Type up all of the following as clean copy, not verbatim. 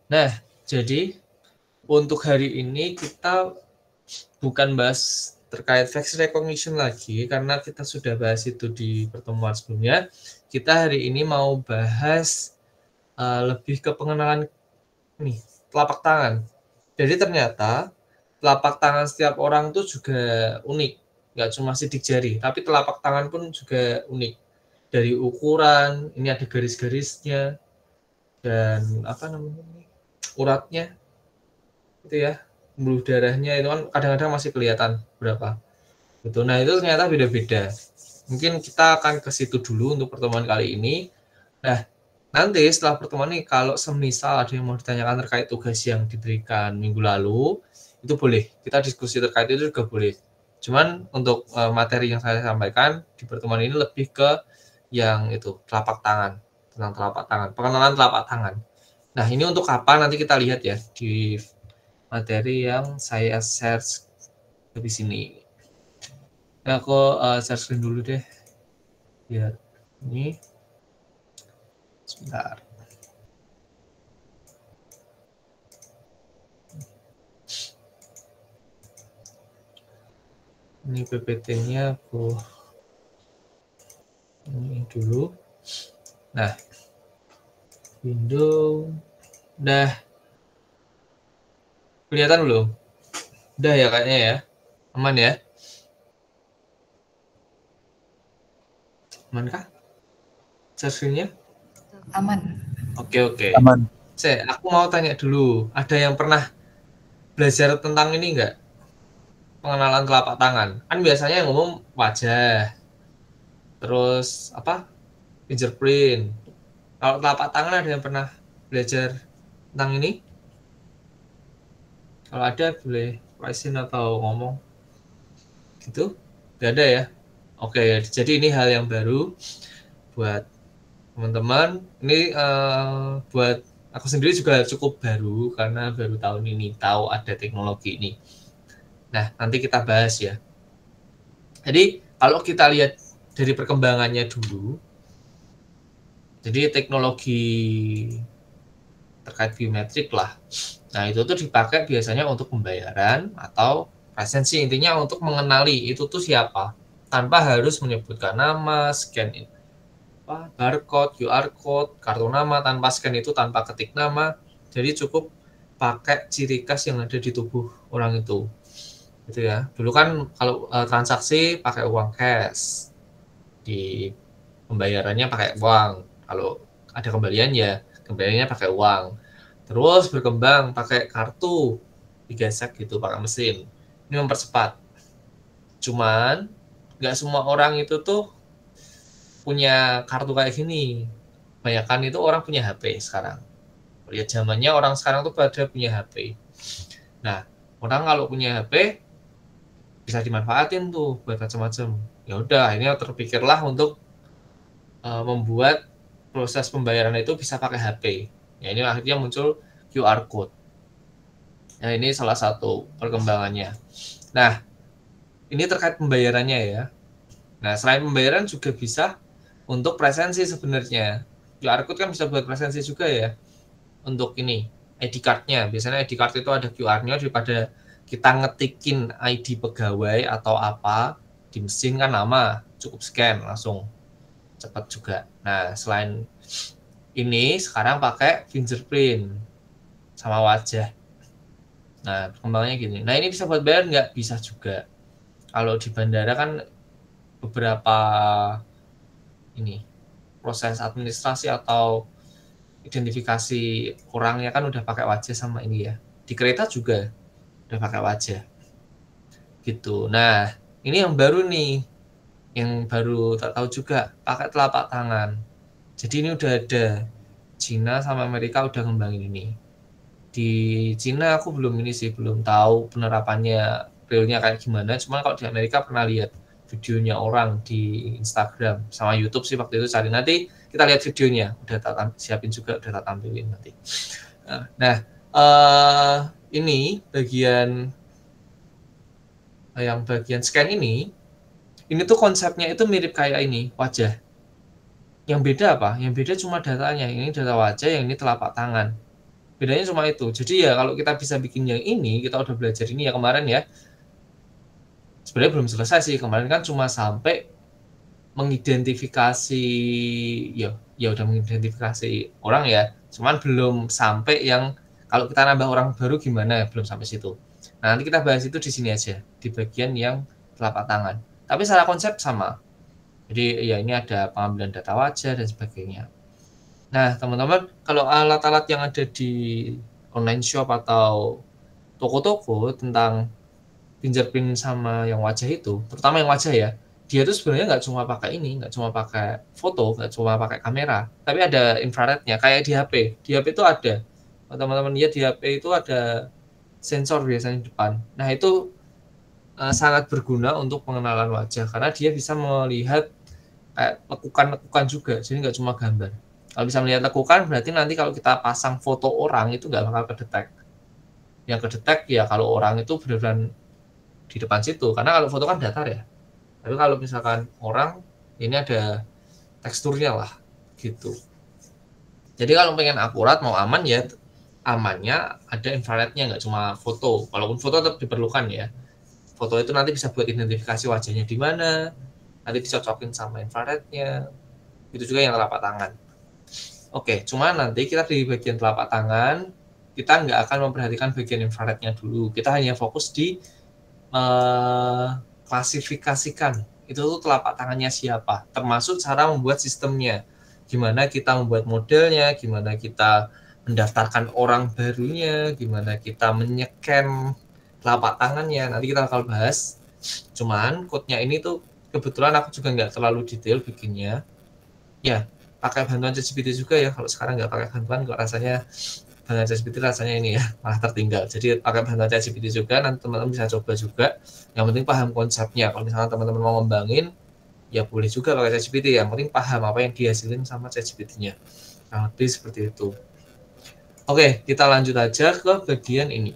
Nah, jadi untuk hari ini kita bukan bahas terkait face recognition lagi, karena kita sudah bahas itu di pertemuan sebelumnya. Kita hari ini mau bahas lebih ke pengenalan nih, telapak tangan. Jadi ternyata telapak tangan setiap orang tuh juga unik, nggak cuma sidik jari, tapi telapak tangan pun juga unik. Dari ukuran, ini ada garis-garisnya, dan apa namanya, uratnya, itu ya, pembuluh darahnya itu kan kadang-kadang masih kelihatan berapa. Gitu. Nah itu ternyata beda-beda. Mungkin kita akan ke situ dulu untuk pertemuan kali ini. Nah, nanti setelah pertemuan ini, kalau semisal ada yang mau ditanyakan terkait tugas yang diberikan minggu lalu, itu boleh. Kita diskusi terkait itu juga boleh. Cuman untuk materi yang saya sampaikan di pertemuan ini lebih ke yang itu, telapak tangan. Tentang telapak tangan, pengenalan telapak tangan. Nah, ini untuk apa nanti kita lihat ya di materi yang saya share di sini. Nah, aku share screen dulu deh. Biar ini sebentar. Ini PPT-nya aku ini dulu. Nah, window udah kelihatan belum? Udah ya kayaknya ya. Aman ya? Aman kah? Share screen-nya? Aman. Oke. Aman. Aku mau tanya dulu, ada yang pernah belajar tentang ini enggak? Pengenalan telapak tangan. Kan biasanya yang umum wajah, terus apa? Fingerprint. Kalau telapak tangan ada yang pernah belajar tentang ini? Kalau ada boleh pricing atau ngomong. Gitu? Gak ada ya? Oke, jadi ini hal yang baru buat teman-teman. Ini buat aku sendiri juga cukup baru karena baru tahun ini tahu ada teknologi ini. Nah, nanti kita bahas ya. Jadi, kalau kita lihat dari perkembangannya dulu, jadi teknologi terkait biometrik lah. Nah, itu tuh dipakai biasanya untuk pembayaran atau presensi, intinya untuk mengenali itu tuh siapa tanpa harus menyebutkan nama, scan barcode, QR code, kartu nama, tanpa scan itu, tanpa ketik nama. Jadi cukup pakai ciri khas yang ada di tubuh orang itu. Gitu ya. Dulu kan kalau transaksi pakai uang cash. Di pembayarannya pakai uang. Kalau ada kembalian ya kembaliannya pakai uang. Terus berkembang pakai kartu, digesek gitu pakai mesin. Ini mempercepat. Cuman nggak semua orang itu tuh punya kartu kayak gini. Kebanyakan itu orang punya HP sekarang. Lihat zamannya orang sekarang tuh pada punya HP. Nah, orang kalau punya HP bisa dimanfaatin tuh buat macam-macam. Ya udah, akhirnya terpikirlah untuk membuat proses pembayaran itu bisa pakai HP. Ya ini akhirnya muncul QR code. Nah, ini salah satu perkembangannya. Nah, ini terkait pembayarannya ya. Nah, selain pembayaran juga bisa untuk presensi sebenarnya. QR code kan bisa buat presensi juga ya. Untuk ini, ID card-nya. Biasanya ID card itu ada QR-nya, daripada kita ngetikin ID pegawai atau apa di mesin kan lama, cukup scan langsung cepat juga. Nah, selain ini sekarang pakai fingerprint sama wajah. Nah, perkembangannya gini. Nah, ini bisa buat bayar nggak? Bisa juga. Kalau di bandara kan beberapa ini proses administrasi atau identifikasi orangnya kan udah pakai wajah sama ini ya. Di kereta juga udah pakai wajah. Gitu. Nah, ini yang baru nih. Yang baru tak tahu juga pakai telapak tangan. Jadi ini udah ada. Cina sama Amerika udah ngembangin ini. Di Cina aku belum ini sih, belum tahu penerapannya realnya kayak gimana. Cuma kalau di Amerika pernah lihat videonya orang di Instagram sama YouTube sih waktu itu, cari nanti kita lihat videonya. Udah tak siapin juga, udah tak tampilin nanti. Nah, ini bagian yang bagian scan ini tuh konsepnya itu mirip kayak ini wajah. Yang beda apa? Yang beda cuma datanya. Ini data wajah, yang ini telapak tangan. Bedanya cuma itu. Jadi ya kalau kita bisa bikin yang ini, kita udah belajar ini ya kemarin ya. Sebenarnya belum selesai sih, kemarin kan cuma sampai mengidentifikasi, ya udah mengidentifikasi orang ya, cuman belum sampai yang kalau kita nambah orang baru gimana, belum sampai situ. Nah, nanti kita bahas itu di sini aja, di bagian yang telapak tangan. Tapi secara konsep sama. Jadi ya ini ada pengambilan data wajah dan sebagainya. Nah, teman-teman, kalau alat-alat yang ada di online shop atau toko-toko tentang fingerprint sama yang wajah itu, terutama yang wajah ya, dia tuh sebenarnya nggak cuma pakai ini, nggak cuma pakai foto, nggak cuma pakai kamera, tapi ada infrarednya, kayak di HP. Di HP itu ada, teman-teman lihat di HP itu ada sensor biasanya di depan. Nah, itu sangat berguna untuk pengenalan wajah, karena dia bisa melihat kayak lekukan-lekukan juga, jadi nggak cuma gambar. Kalau bisa melihat lekukan, berarti nanti kalau kita pasang foto orang, itu nggak bakal kedetek. Yang kedetek ya kalau orang itu benar-benar di depan situ, karena kalau foto kan datar ya. Tapi kalau misalkan orang, ini ada teksturnya lah, gitu. Jadi kalau pengen akurat, mau aman ya, amannya ada infrarednya, nggak cuma foto. Walaupun foto tetap diperlukan ya. Foto itu nanti bisa buat identifikasi wajahnya di mana, nanti dicocokin sama infrarednya. Itu juga yang telapak tangan. Oke, cuma nanti kita di bagian telapak tangan, kita nggak akan memperhatikan bagian infrarednya dulu. Kita hanya fokus di klasifikasikan itu tuh telapak tangannya siapa, termasuk cara membuat sistemnya, gimana kita membuat modelnya, gimana kita mendaftarkan orang barunya, gimana kita menyeken telapak tangannya, nanti kita bakal bahas. Cuman code-nya ini tuh kebetulan aku juga nggak terlalu detail bikinnya ya, pakai bantuan ChatGPT juga ya. Kalau sekarang nggak pakai bantuan kok rasanya bantuan ChatGPT rasanya ini ya malah tertinggal. Jadi pakai bantuan ChatGPT juga, nanti teman-teman bisa coba juga. Yang penting paham konsepnya. Kalau misalnya teman-teman mau ngembangin, ya boleh juga pakai ChatGPT. Yang penting paham apa yang dihasilin sama ChatGPT-nya. Nah, lebih seperti itu. Oke, kita lanjut aja ke bagian ini.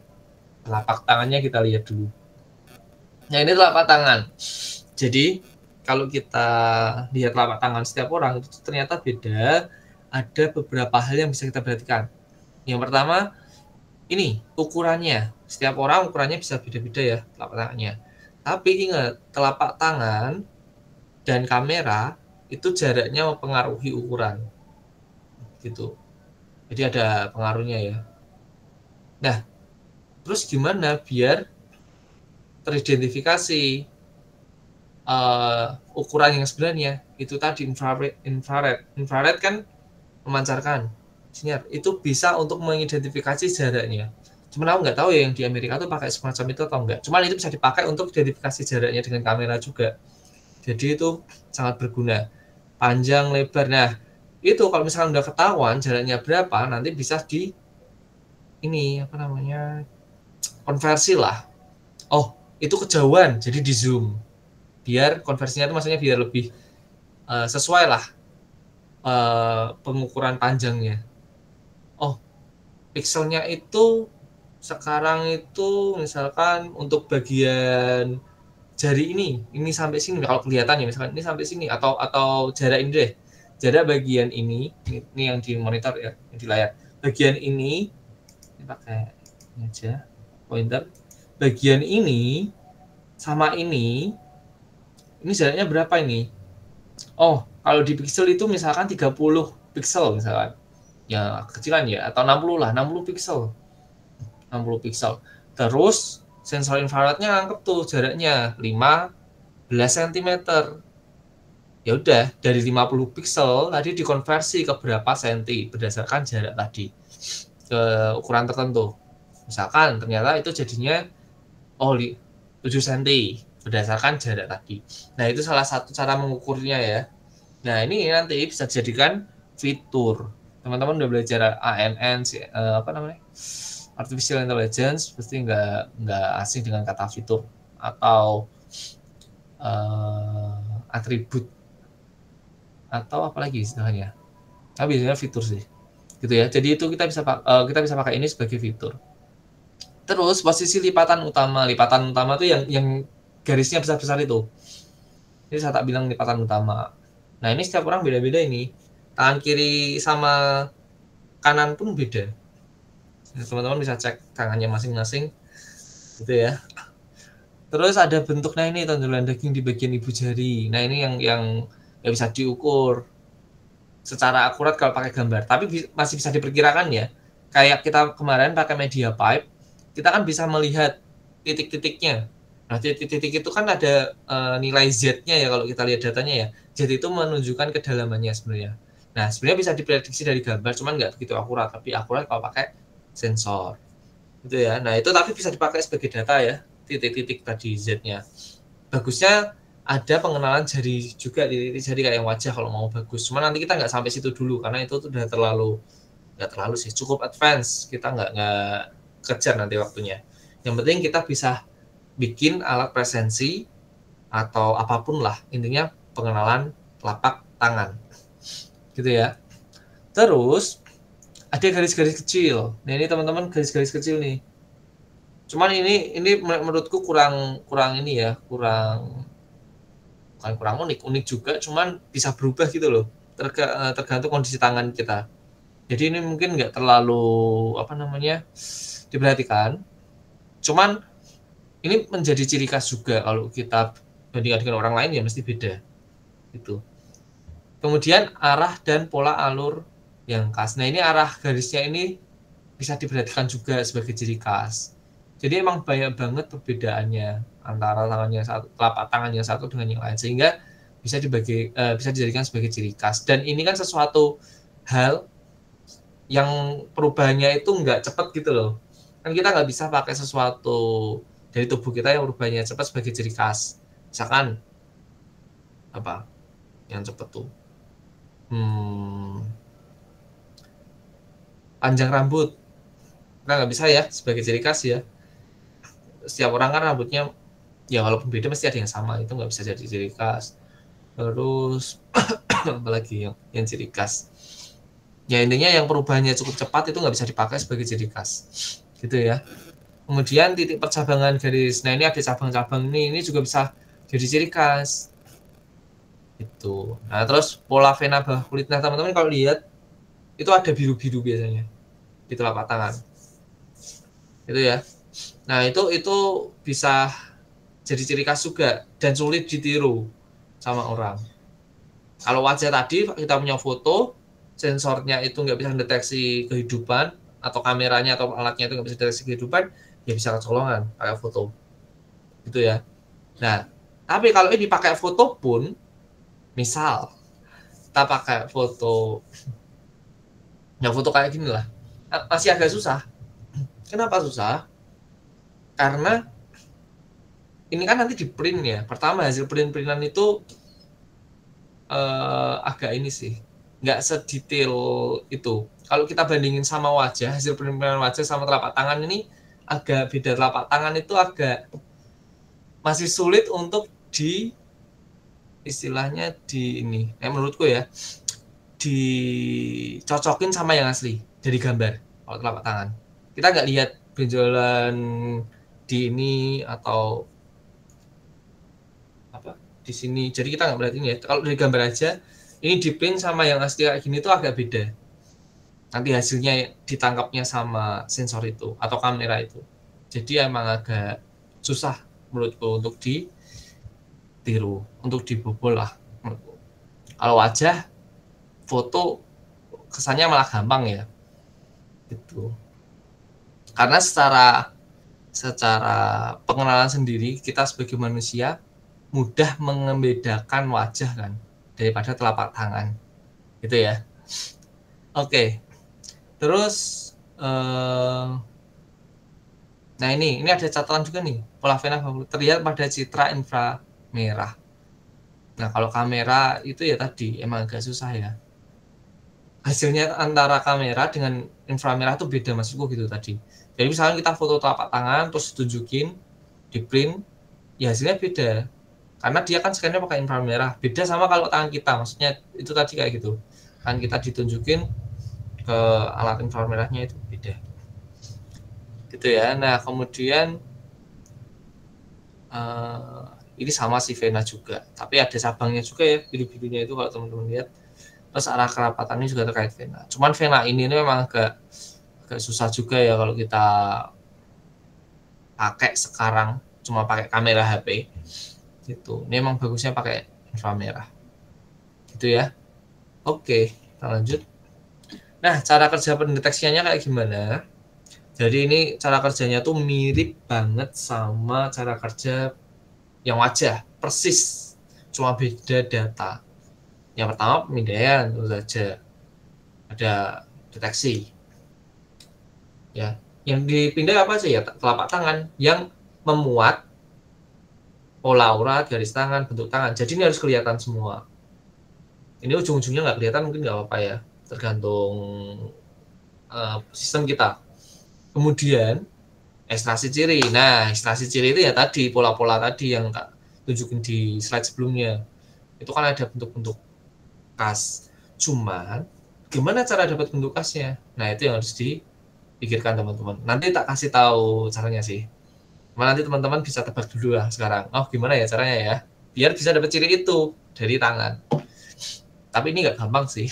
Telapak tangannya kita lihat dulu. Nah, ini telapak tangan. Jadi kalau kita lihat telapak tangan setiap orang itu ternyata beda. Ada beberapa hal yang bisa kita perhatikan. Yang pertama, ini ukurannya. Setiap orang ukurannya bisa beda-beda ya telapak tangannya. Tapi ingat, telapak tangan dan kamera itu jaraknya mempengaruhi ukuran. Gitu. Jadi ada pengaruhnya ya. Nah, terus gimana biar teridentifikasi ukuran yang sebenarnya? Itu tadi infrared kan memancarkan sinyal, itu bisa untuk mengidentifikasi jaraknya. Cuman aku nggak tahu ya yang di Amerika tuh pakai semacam itu atau enggak. Cuman itu bisa dipakai untuk identifikasi jaraknya dengan kamera juga. Jadi itu sangat berguna. Panjang, lebar. Nah, itu kalau misalkan udah ketahuan jaraknya berapa, nanti bisa di ini apa namanya? Konversi lah. Oh, itu kejauhan, jadi di zoom. Biar konversinya itu maksudnya biar lebih sesuai lah pengukuran panjangnya. Oh, pixelnya itu sekarang itu misalkan untuk bagian jari ini sampai sini kalau kelihatan ya, misalkan ini sampai sini atau jarak ini deh, jarak bagian ini yang di monitor ya, di layar bagian ini pakai ini aja pointer, bagian ini sama ini jaraknya berapa ini? Oh, kalau di pixel itu misalkan 30 pixel misalkan ya kecilan ya, atau 60 lah, 60 pixel. Terus sensor infrarednya nangkep tuh jaraknya 15 cm. Ya udah, dari 50 pixel tadi dikonversi ke berapa senti berdasarkan jarak tadi ke ukuran tertentu. Misalkan ternyata itu jadinya 7 cm berdasarkan jarak tadi. Nah, itu salah satu cara mengukurnya ya. Nah, ini nanti bisa dijadikan fitur. Teman-teman udah belajar ANN apa namanya? Artificial Intelligence, pasti nggak asing dengan kata fitur atau atribut atau apalagi istilahnya. Nah, biasanya fitur sih, gitu ya. Jadi itu kita bisa pakai ini sebagai fitur. Terus posisi lipatan utama itu yang garisnya besar-besar itu. Ini saya tak bilang lipatan utama. Nah, ini setiap orang beda-beda ini. Tangan kiri sama kanan pun beda. Teman-teman bisa cek tangannya masing-masing gitu ya. Terus ada bentuknya ini tonjolan daging di bagian ibu jari. Nah ini yang nggak bisa diukur secara akurat kalau pakai gambar, tapi masih bisa diperkirakan ya. Kayak kita kemarin pakai media pipe, kita kan bisa melihat titik-titiknya. Nah titik-titik itu kan ada nilai Z-nya ya kalau kita lihat datanya ya. Z itu menunjukkan kedalamannya sebenarnya. Nah sebenarnya bisa diprediksi dari gambar, cuman nggak begitu akurat, tapi akurat kalau pakai sensor. Gitu ya. Nah itu tapi bisa dipakai sebagai data ya, titik-titik tadi Z-nya. Bagusnya ada pengenalan jari juga di titik jari kayak yang wajah kalau mau bagus. Cuma nanti kita nggak sampai situ dulu karena itu udah nggak terlalu sih, cukup advance. Kita nggak kejar nanti waktunya. Yang penting kita bisa bikin alat presensi atau apapun lah, intinya pengenalan telapak tangan, gitu ya. Terus ada garis-garis kecil. Nah ini teman-teman garis-garis kecil nih. Cuman ini menurutku kurang ini ya, bukan kurang unik juga, cuman bisa berubah gitu loh, tergantung kondisi tangan kita. Jadi ini mungkin nggak terlalu apa namanya diperhatikan, cuman ini menjadi ciri khas juga kalau kita bandingkan dengan orang lain ya mesti beda itu. Kemudian arah dan pola alur yang khas. Nah ini arah garisnya ini bisa diperhatikan juga sebagai ciri khas. Jadi emang banyak banget perbedaannya antara telapak tangan yang satu dengan yang lain, sehingga bisa dijadikan sebagai ciri khas. Dan ini kan sesuatu hal yang perubahannya itu nggak cepat gitu loh. Kan kita nggak bisa pakai sesuatu dari tubuh kita yang perubahannya cepat sebagai ciri khas. Misalkan apa yang cepat tuh? Panjang rambut. Kita nggak bisa ya sebagai ciri khas ya. Setiap orang kan rambutnya ya walaupun beda mesti ada yang sama, itu nggak bisa jadi ciri khas. Terus apalagi yang ciri khas ya, intinya yang perubahannya cukup cepat itu nggak bisa dipakai sebagai ciri khas gitu ya. Kemudian titik percabangan garis, nah ini ada cabang-cabang ini juga bisa jadi ciri khas itu. Nah terus pola vena bawah kulit, nah teman-teman kalau lihat itu ada biru-biru biasanya di telapak tangan itu ya. Nah itu bisa jadi ciri khas juga dan sulit ditiru sama orang. Kalau wajah tadi kita punya foto, sensornya itu nggak bisa mendeteksi kehidupan, atau kameranya atau alatnya itu nggak bisa mendeteksi kehidupan, ya bisa kecolongan pakai foto, gitu ya. Nah, tapi kalau ini pakai foto pun, misal kita pakai foto, ya foto kayak gini lah, masih agak susah. Kenapa susah? Karena ini kan nanti di print ya. Pertama hasil printan itu agak ini sih, nggak sedetail itu. Kalau kita bandingin sama wajah, hasil printan wajah sama telapak tangan ini agak beda. Telapak tangan itu agak masih sulit untuk istilahnya ini, menurutku ya, dicocokin sama yang asli dari gambar. Kalau telapak tangan kita nggak lihat benjolan di ini atau apa di sini, jadi kita nggak melihat ini ya. Kalau dari gambar aja ini di print sama yang asli kayak gini tuh agak beda. Nanti hasilnya ditangkapnya sama sensor itu atau kamera itu. Jadi emang agak susah menurutku untuk ditiru, untuk dibobol lah. Kalau wajah, foto kesannya malah gampang ya. Gitu. Karena secara pengenalan sendiri kita sebagai manusia mudah membedakan wajah kan daripada telapak tangan. Gitu ya. Oke. Terus nah ini ada catatan juga nih, pola vena terlihat pada citra inframerah. Nah kalau kamera itu ya tadi emang agak susah ya. Hasilnya antara kamera dengan inframerah itu beda maksudku gitu tadi. Jadi misalnya kita foto telapak tangan terus tunjukin di print, ya hasilnya beda. Karena dia kan scannya pakai inframerah. Beda sama kalau tangan kita, maksudnya itu tadi kayak gitu. Kan kita ditunjukin ke alat inframerahnya itu beda. Gitu ya. Nah kemudian ini sama si vena juga, tapi ada cabangnya juga ya, biru-birunya itu kalau teman-teman lihat. Terus arah kerapatannya juga terkait vena. Cuman vena ini memang agak agak susah juga ya kalau kita pakai sekarang cuma pakai kamera HP gitu. Ini emang bagusnya pakai inframerah gitu ya. Oke, kita lanjut. Nah, cara kerja pendeteksiannya kayak gimana? Jadi ini cara kerjanya tuh mirip banget sama cara kerja yang wajah, persis, cuma beda data. Yang pertama pemindaian, tentu saja ada deteksi. Ya, yang dipindai apa sih ya? Telapak tangan yang memuat pola urat, garis tangan, bentuk tangan. Jadi ini harus kelihatan semua. Ini ujung-ujungnya nggak kelihatan mungkin nggak apa-apa ya, tergantung sistem kita. Kemudian ekstraksi ciri. Nah, ekstraksi ciri itu ya tadi pola-pola tadi yang tak tunjukin di slide sebelumnya. Itu kan ada bentuk-bentuk khas. Cuman gimana cara dapat bentuk khasnya? Nah, itu yang harus dipikirkan teman-teman. Nanti tak kasih tahu caranya sih. Cuma nanti teman-teman bisa tebak dulu lah sekarang. Oh, gimana ya caranya ya? Biar bisa dapat ciri itu dari tangan. Tapi ini nggak gampang sih.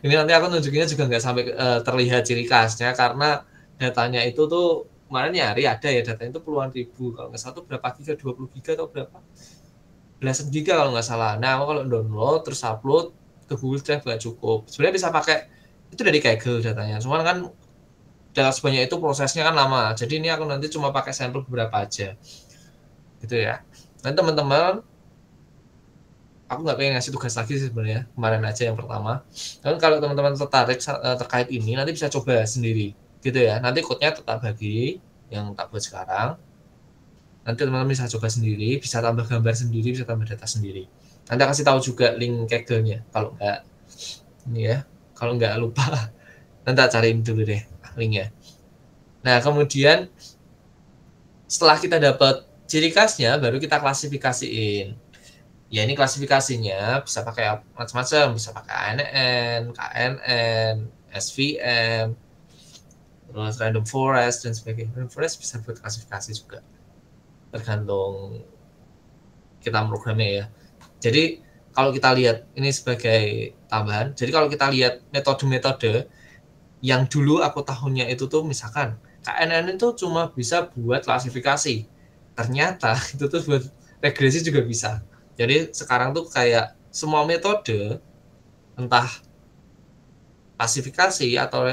Ini nanti aku nunjukinnya juga nggak sampai terlihat ciri khasnya karena datanya itu tuh kemarin nyari ada ya datanya itu puluhan ribu, kalau nggak salah tuh berapa giga, 20 giga atau berapa belasan giga kalau nggak salah. Nah, aku kalau download terus upload ke Google Drive nggak cukup, sebenarnya bisa pakai itu dari Kaggle datanya, cuman kan data sebanyak itu prosesnya kan lama, jadi ini aku nanti cuma pakai sampel beberapa aja gitu ya. Nanti teman-teman, aku nggak pengen ngasih tugas lagi sih sebenarnya, kemarin aja yang pertama. Dan kalau teman-teman tertarik terkait ini nanti bisa coba sendiri gitu ya. Nanti code-nya tetap bagi yang tak buat sekarang. Nanti teman-teman bisa coba sendiri, bisa tambah gambar sendiri, bisa tambah data sendiri. Nanti kasih tahu juga link Kaggle-nya kalau nggak ini ya, kalau nggak lupa nanti cariin dulu deh linknya. Nah, kemudian setelah kita dapat ciri khasnya baru kita klasifikasiin. Ya, ini klasifikasinya bisa pakai macam-macam, bisa pakai ANN, KNN, SVM, terus random forest dan sebagainya. Random forest bisa buat klasifikasi juga, tergantung kita programnya ya. Jadi kalau kita lihat ini sebagai tambahan, jadi kalau kita lihat metode-metode yang dulu aku tahunnya itu tuh misalkan KNN itu cuma bisa buat klasifikasi, ternyata itu tuh buat regresi juga bisa. Jadi sekarang tuh kayak semua metode, entah klasifikasi atau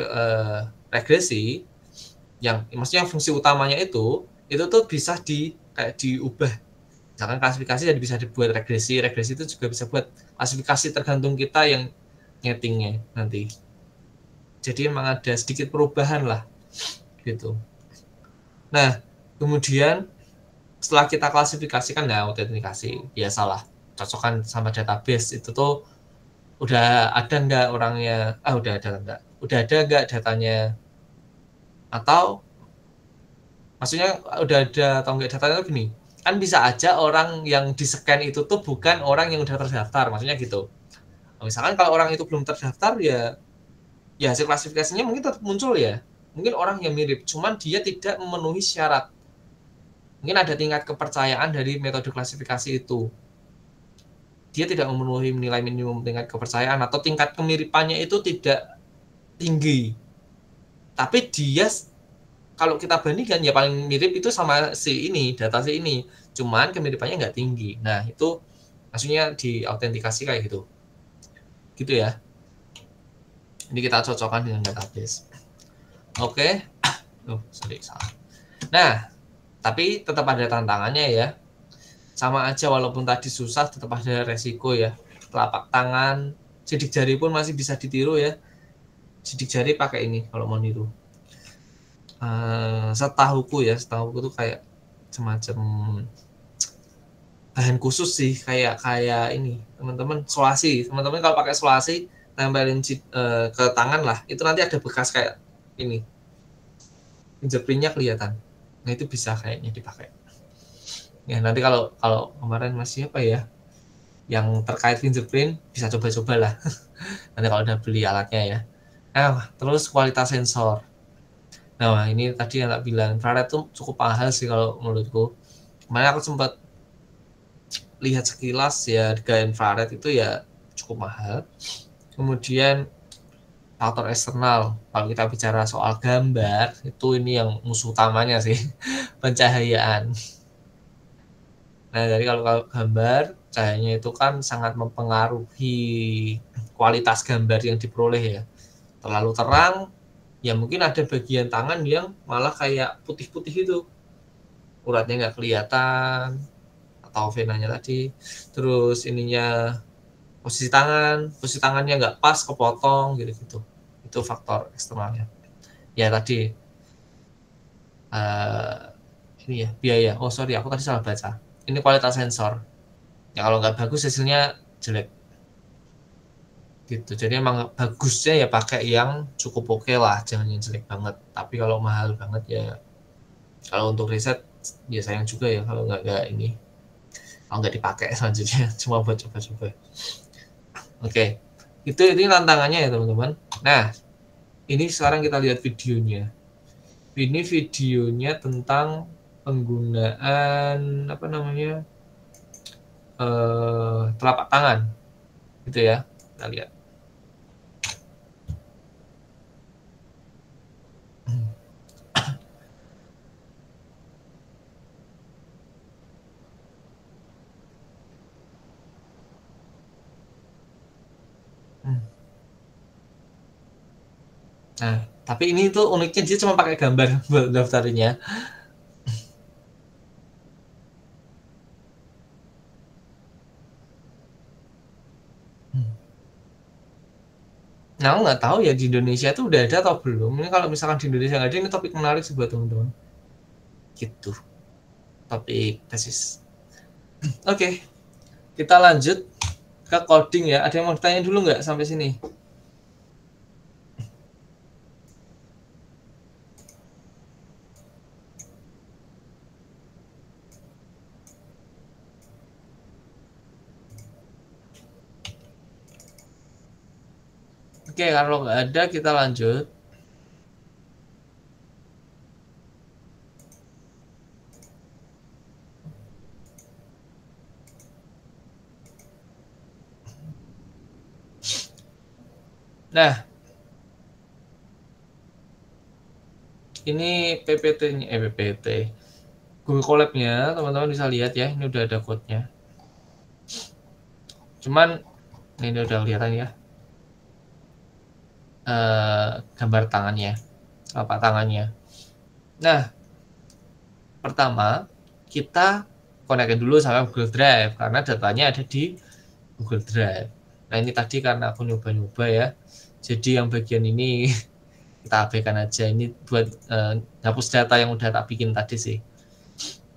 regresi, yang maksudnya fungsi utamanya itu tuh bisa kayak diubah. Misalkan klasifikasi jadi bisa dibuat regresi, regresi itu juga bisa buat klasifikasi, tergantung kita yang nyetingnya nanti. Jadi emang ada sedikit perubahan lah gitu. Nah, kemudian setelah kita klasifikasikan, nah autentikasi biasalah, cocokkan sama database itu tuh udah ada nggak orangnya, udah ada nggak datanya, atau maksudnya udah ada atau nggak datanya tuh gini, kan bisa aja orang yang di scan itu tuh bukan orang yang udah terdaftar, maksudnya gitu. Misalkan kalau orang itu belum terdaftar ya hasil klasifikasinya mungkin tetap muncul ya, mungkin orang yang mirip, cuman dia tidak memenuhi syarat. Mungkin ada tingkat kepercayaan dari metode klasifikasi itu. Dia tidak memenuhi nilai minimum tingkat kepercayaan atau tingkat kemiripannya itu tidak tinggi. Tapi dia kalau kita bandingkan ya paling mirip itu sama si ini, data si ini. Cuman kemiripannya nggak tinggi. Nah, itu maksudnya di autentikasi kayak gitu. Gitu ya. Ini kita cocokkan dengan database. Oke. Sorry, salah. Nah, tapi tetap ada tantangannya ya. Sama aja walaupun tadi susah tetap ada resiko ya. Telapak tangan, sidik jari pun masih bisa ditiru ya. Sidik jari pakai ini kalau mau niru. Setahuku tuh kayak semacam bahan khusus sih, kayak ini teman-teman, solasi. Teman-teman kalau pakai solasi tempelin ke tangan lah, itu nanti ada bekas kayak ini, fingerprintnya kelihatan. Nah, itu bisa kayaknya dipakai. Ya, nanti kalau kemarin masih apa ya, yang terkait fingerprint bisa coba-coba lah. Nanti kalau udah beli alatnya ya. Nah, terus kualitas sensor. Nah, ini tadi yang tak bilang, infrared tuh cukup mahal sih kalau menurutku. Kemarin aku sempat lihat sekilas ya, harga infrared itu ya cukup mahal. Kemudian faktor eksternal. Kalau kita bicara soal gambar, itu ini yang musuh utamanya sih, pencahayaan. Nah, jadi kalau gambar, cahayanya itu kan sangat mempengaruhi kualitas gambar yang diperoleh ya. Terlalu terang, ya mungkin ada bagian tangan yang malah kayak putih-putih itu. Uratnya nggak kelihatan, atau venanya tadi. Terus ininya, posisi tangannya nggak pas, kepotong gitu-gitu. Itu faktor eksternalnya. Ya tadi, uh, ini ya, biaya. Oh sorry, aku tadi salah baca. Ini kualitas sensor. Ya kalau nggak bagus hasilnya jelek. Gitu. Jadi emang bagusnya ya pakai yang cukup oke lah, jangan yang jelek banget. Tapi kalau mahal banget ya, kalau untuk riset ya sayang juga ya kalau nggak ini, kalau nggak dipakai selanjutnya, cuma buat coba-coba. Oke, itu ini tantangannya ya teman-teman. Nah, ini sekarang kita lihat videonya. Ini videonya tentang penggunaan apa namanya, telapak tangan, gitu ya. Kita lihat. Nah, tapi ini tuh uniknya dia cuma pakai gambar buat daftarnya. Nah, aku nggak tahu ya di Indonesia tuh udah ada atau belum. Ini kalau misalkan di Indonesia nggak ada, ini topik menarik sih buat teman-teman. Gitu, topik tesis. Oke, kita lanjut ke coding ya. Ada yang mau tanya dulu nggak sampai sini? Oke, kalau nggak ada kita lanjut. Nah, ini PPT-nya, PPT. Google Colab-nya, teman-teman bisa lihat ya, ini udah ada code-nya. Cuman, ini udah kelihatan ya. Gambar tangannya, telapak tangannya. Nah, pertama, kita konekin dulu sama Google Drive, karena datanya ada di Google Drive. Nah, ini tadi karena aku nyoba-nyoba ya, jadi yang bagian ini kita abaikan aja. Ini buat hapus data yang udah tak bikin tadi sih.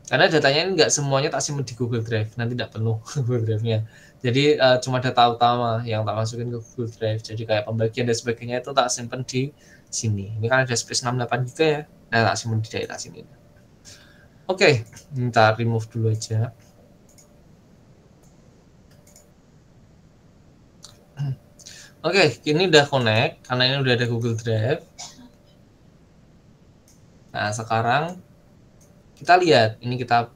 Karena datanya ini nggak semuanya tak simpan di Google Drive, nanti tidak penuh Google Drive-nya. Jadi cuma data utama yang tak masukin ke Google Drive. Jadi kayak pembagian dan sebagainya itu tak simpan di sini. Ini kan ada space 68 GB ya. Nah, tak simpan di daerah sini. Oke, kita remove dulu aja. Oke, ini udah connect karena ini udah ada Google Drive. Nah, sekarang kita lihat, ini kita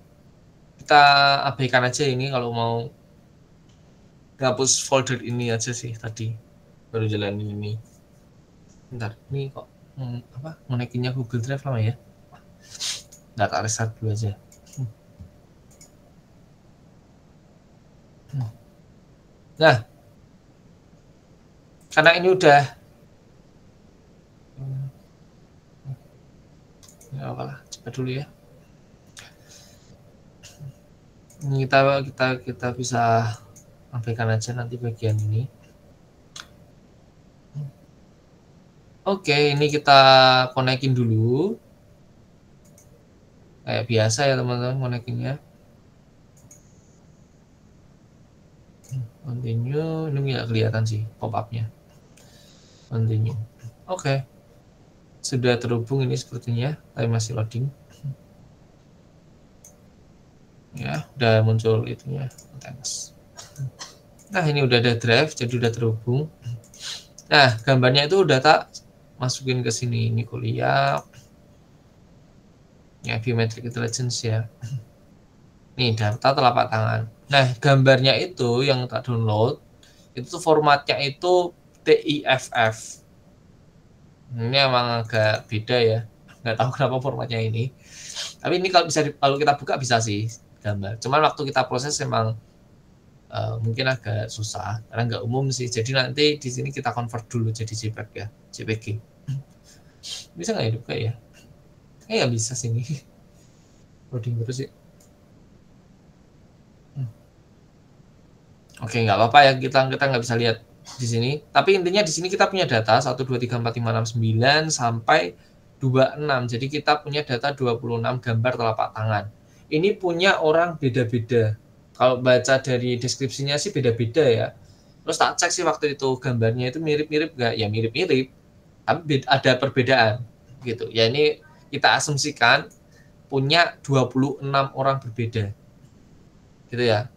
abaikan aja ini kalau mau hapus folder ini aja sih tadi. Baru jalanin ini. Bentar, ini kok apa? Menekinnya Google Drive lama ya? Nggak, tak restart dulu aja. Nah, karena ini udah ya apalah, coba dulu ya. Ini kita bisa abaikan aja nanti bagian ini. Oke, ini kita konekin dulu. Kayak biasa ya teman-teman konekinnya. Continue, ini nggak kelihatan sih pop-up-nya. Continue. Oke. Sudah terhubung ini sepertinya, tapi masih loading. Ya, udah muncul itunya. Nah, ini udah ada drive, jadi udah terhubung. Nah, gambarnya itu udah tak masukin ke sini. Ini kuliah. Ya, biometric intelligence ya. Nih, data telapak tangan. Nah, gambarnya itu yang tak download, itu formatnya itu TIFF. Ini emang agak beda ya. Nggak tahu kenapa formatnya ini. Tapi ini kalau bisa kalau kita buka bisa sih gambar. Cuman waktu kita proses emang mungkin agak susah karena nggak umum sih. Jadi nanti di sini kita convert dulu jadi JPEG ya, JPG. Bisa nggak ya dibuka ya? Ya bisa sih ini. Loading terus sih. Oke, nggak apa-apa ya, kita nggak bisa lihat di sini. Tapi intinya di sini kita punya data 1, 2, 3, 4, 5, 6, 9 sampai 26. Jadi kita punya data 26 gambar telapak tangan. Ini punya orang beda-beda. Kalau baca dari deskripsinya sih beda-beda ya. Terus tak cek sih waktu itu gambarnya itu mirip-mirip nggak? Ya mirip-mirip, tapi ada perbedaan gitu. Ya ini kita asumsikan punya 26 orang berbeda. Gitu ya.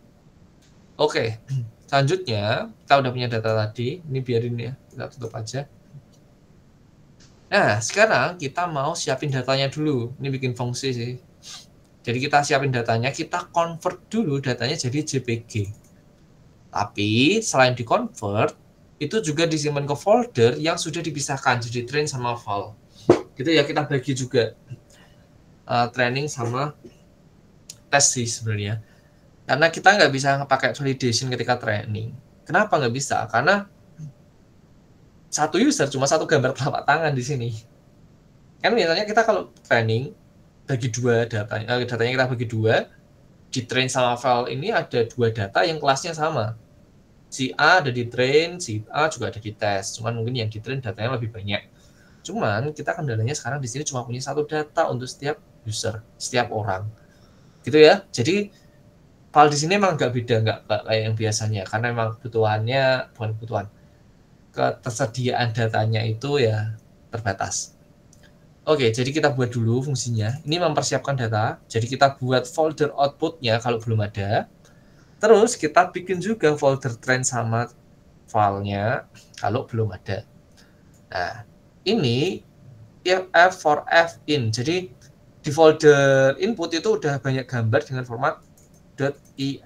Oke, selanjutnya kita udah punya data tadi. Ini biarin ya, kita tutup aja. Nah, sekarang kita mau siapin datanya dulu. Ini bikin fungsi sih. Jadi kita siapin datanya, kita convert dulu datanya jadi JPG. Tapi selain di-convert, itu juga disimpan ke folder yang sudah dipisahkan, jadi train sama val. Gitu ya, kita bagi juga training sama test sih sebenarnya. Karena kita nggak bisa pakai validation ketika training. Kenapa nggak bisa? Karena satu user cuma satu gambar telapak tangan di sini. Kan biasanya kita kalau training bagi dua datanya kita bagi dua, di train sama file ini ada dua data yang kelasnya sama. Si A ada di train, si A juga ada di tes. Cuman mungkin yang di train datanya lebih banyak. Cuman kita kendalanya sekarang di sini cuma punya satu data untuk setiap user, setiap orang. Gitu ya. Jadi file di sini emang nggak beda, nggak kayak yang biasanya, karena emang kebutuhannya bukan kebutuhan, ketersediaan datanya itu ya terbatas. Oke, jadi kita buat dulu fungsinya. Ini mempersiapkan data. Jadi kita buat folder outputnya kalau belum ada. Terus kita bikin juga folder train sama filenya kalau belum ada. Nah, ini if for f in. Jadi di folder input itu udah banyak gambar dengan format .tiff.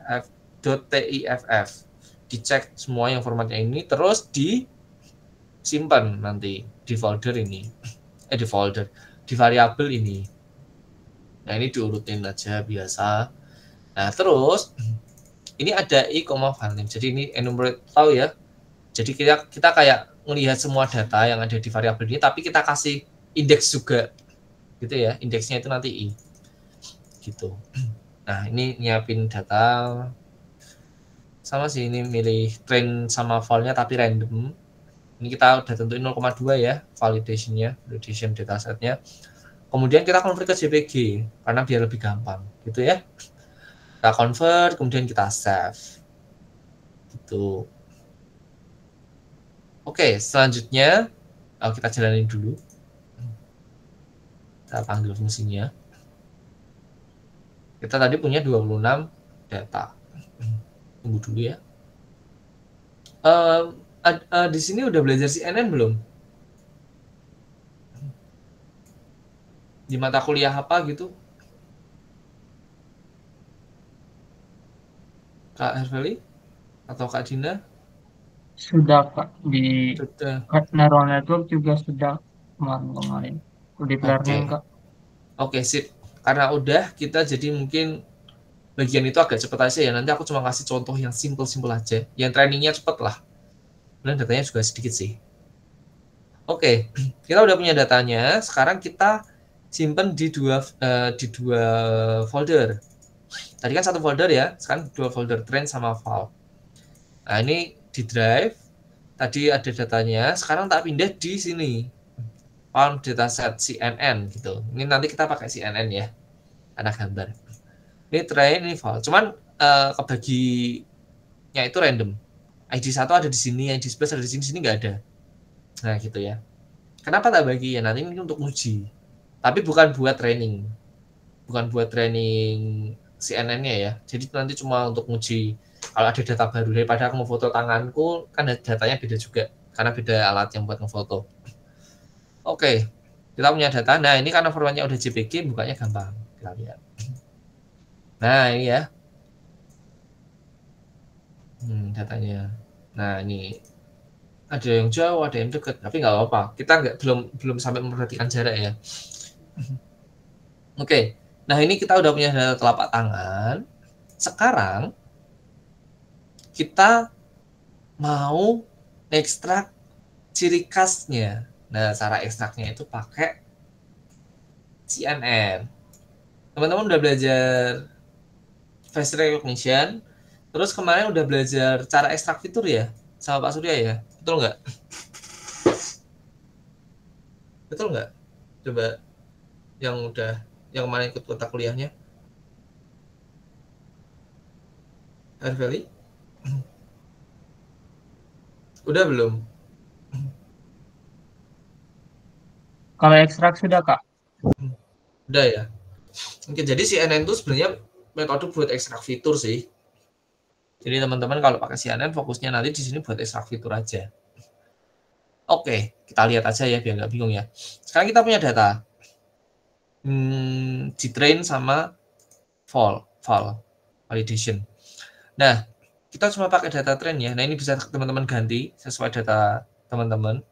Dicek semua yang formatnya ini, terus disimpan nanti di folder ini. Di variabel ini. Nah, ini diurutin aja biasa. Nah, terus ini ada i, filename. Jadi ini enumerate tahu ya. Jadi kita kayak melihat semua data yang ada di variabel ini, tapi kita kasih indeks juga. Gitu ya. Indeksnya itu nanti i. Gitu. Nah, ini nyiapin data. Sama sih, ini milih train sama filenya tapi random. Ini kita udah tentuin 0,2 ya validation datasetnya. Kemudian kita convert ke JPG karena biar lebih gampang gitu ya. Kita convert, kemudian kita save. Gitu. Oke, selanjutnya kita jalanin dulu. Kita panggil fungsinya. Kita tadi punya 26 data. Tunggu dulu ya. Di sini udah belajar CNN belum? Di mata kuliah apa gitu? Kak Herveli atau Kak Dina? Sudah Kak, di Sudah. neural network juga sudah kemarin-kemarin. Deep learning Oke. Kak. Oke, sip. Karena udah, kita jadi mungkin bagian itu agak cepet aja ya. Nanti aku cuma kasih contoh yang simple-simple aja. Yang trainingnya cepet lah. Dan datanya juga sedikit sih. Oke, kita udah punya datanya. Sekarang kita simpen di dua folder. Tadi kan satu folder ya. Sekarang dua folder, train sama file. Nah, ini di drive. Tadi ada datanya. Sekarang tak pindah di sini. Found dataset CNN gitu. Ini nanti kita pakai CNN ya. Ada gambar. Ini train, ini file. Cuman kebaginya itu random. ID 1 ada di sini, ID 11 ada di sini nggak ada. Nah, gitu ya. Kenapa tak bagi? Ya nanti ini untuk uji. Tapi bukan buat training. Bukan buat training CNN-nya ya. Jadi nanti cuma untuk uji kalau ada data baru. Daripada aku mau foto tanganku, kan datanya beda juga. Karena beda alat yang buat ngefoto. Oke, kita punya data. Nah, ini karena formatnya udah JPG, bukanya gampang. Kita lihat. Nah, ini ya. Datanya. Nah, ini. Ada yang jauh, ada yang dekat, tapi nggak apa-apa. Kita belum sampai memperhatikan jarak ya. Oke, nah ini kita udah punya data telapak tangan. Sekarang kita mau ekstrak ciri khasnya. Nah, cara ekstraknya itu pakai CNN. Teman-teman udah belajar face recognition, terus kemarin udah belajar cara ekstrak fitur ya, sama Pak Surya ya, betul nggak? Betul nggak? Coba yang kemarin ikut mata kuliahnya, Arveli, udah belum? Kalau ekstrak sudah, Kak. Udah ya. Oke, jadi CNN itu sebenarnya metode buat ekstrak fitur sih. Jadi teman-teman kalau pakai CNN fokusnya nanti di sini buat ekstrak fitur aja. Oke, kita lihat aja ya biar nggak bingung ya. Sekarang kita punya data. Di train sama validation. Nah, kita cuma pakai data train ya. Nah, ini bisa teman-teman ganti sesuai data teman-teman.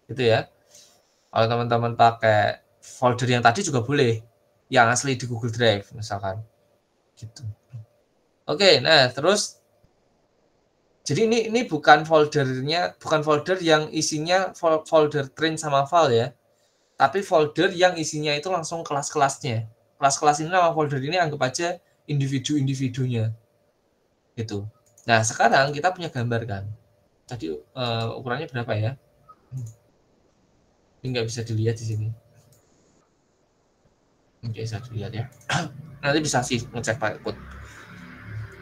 Gitu ya. Kalau teman-teman pakai folder yang tadi juga boleh. Yang asli di Google Drive misalkan. Gitu. Oke, nah terus jadi ini bukan folder yang isinya folder train sama file ya. Tapi folder yang isinya itu langsung kelas-kelasnya. Kelas-kelas ini nama folder ini anggap aja individu-individunya. Gitu. Nah, sekarang kita punya gambar kan. Tadi ukurannya berapa ya? Ini nggak bisa dilihat di sini. Oke, bisa dilihat ya. Nanti bisa sih ngecek pakai code.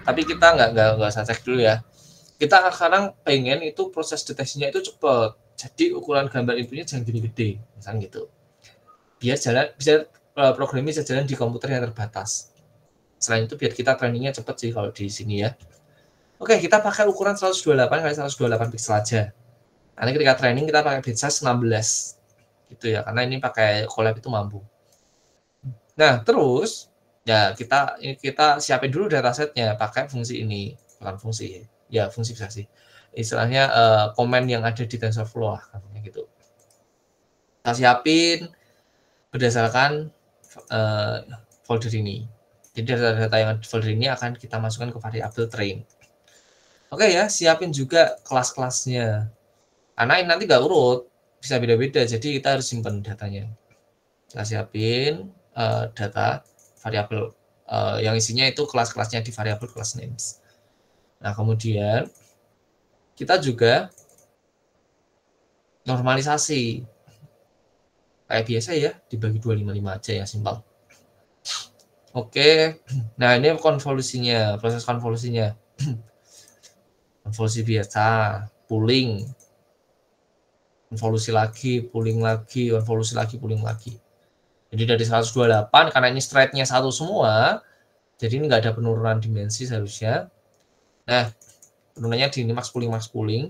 Tapi kita nggak usah cek dulu ya. Kita sekarang pengen itu proses deteksinya itu cepat. Jadi ukuran gambar inputnya jangan gede-gede, misalnya gitu. Biar programnya bisa jalan di komputer yang terbatas. Selain itu biar kita trainingnya cepat sih kalau di sini ya. Oke, kita pakai ukuran 128 kali 128 pixel aja. Nanti ketika training kita pakai bit size 16 gitu ya, karena ini pakai Colab itu mampu. Nah, terus ya kita siapin dulu datasetnya pakai fungsi ini, bukan fungsi ya, fungsi bisa sih. Istilahnya komen yang ada di TensorFlow lah katanya gitu. Kita siapin berdasarkan folder ini. Jadi data-data yang di folder ini akan kita masukkan ke variabel train. Oke ya, siapin juga kelas-kelasnya. Karena ini nanti nggak urut, bisa beda-beda, jadi kita harus simpan datanya. Kita siapin data variabel yang isinya itu kelas-kelasnya di variabel class names. Nah, kemudian kita juga normalisasi. Kayak biasa ya, dibagi 255 aja ya, simpel. Oke, nah ini konvolusinya, proses konvolusinya. Konvolusi biasa, pooling, konvolusi lagi, pooling lagi, konvolusi lagi, pooling lagi. Jadi dari 128, karena ini straight-nya satu semua, jadi ini nggak ada penurunan dimensi seharusnya. Nah, penurunannya di ini max pooling.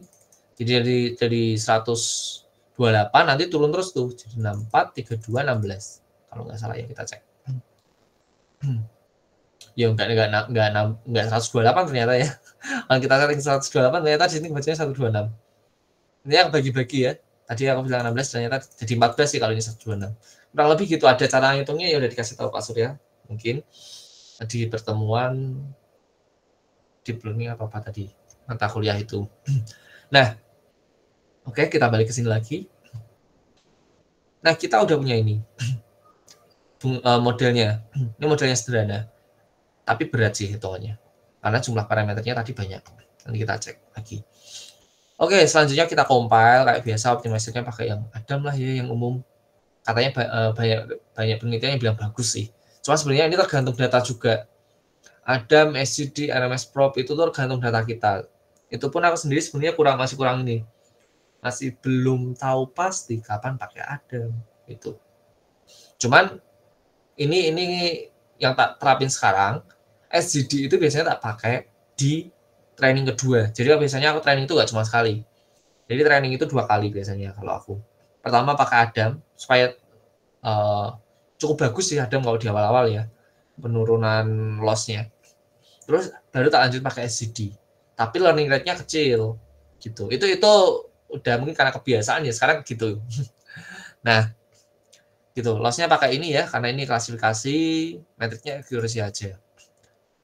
Jadi dari 128 nanti turun terus tuh, jadi 64, 32, 16. Kalau nggak salah ya, kita cek. Ya nggak 128 ternyata ya. Kalau kita setting 128 ternyata di sini bacanya 126. Ini yang bagi-bagi ya. Tadi aku bilang 16 ternyata jadi 14 sih kalau ini 126. Kurang lebih gitu, ada cara ngitungnya ya udah dikasih tahu Pak Surya. Mungkin di pertemuan deep learning apa tadi mata kuliah itu. Nah, oke, kita balik ke sini lagi. Nah, kita udah punya ini modelnya. Ini modelnya sederhana, tapi berat sih hitungannya karena jumlah parameternya tadi banyak. Nanti kita cek lagi. Oke, selanjutnya kita compile kayak biasa, optimizer-nya pakai yang Adam lah ya, yang umum. Katanya banyak penelitian yang bilang bagus sih. Cuma sebenarnya ini tergantung data juga. Adam, SGD, RMS Probe itu tergantung data kita. Itu pun aku sendiri sebenarnya masih kurang ini. Masih belum tahu pasti kapan pakai Adam itu. Cuman ini yang tak terapin sekarang, SGD itu biasanya tak pakai di training kedua. Jadi biasanya aku training itu nggak cuma sekali. Jadi training itu 2 kali biasanya kalau aku. Pertama pakai Adam supaya cukup bagus sih Adam kalau di awal-awal ya, penurunan loss-nya. Terus baru tak lanjut pakai SGD. Tapi learning rate-nya kecil gitu. Itu udah mungkin karena kebiasaan ya sekarang gitu. Nah, gitu. Lossnya pakai ini ya, karena ini klasifikasi, metriknya accuracy aja.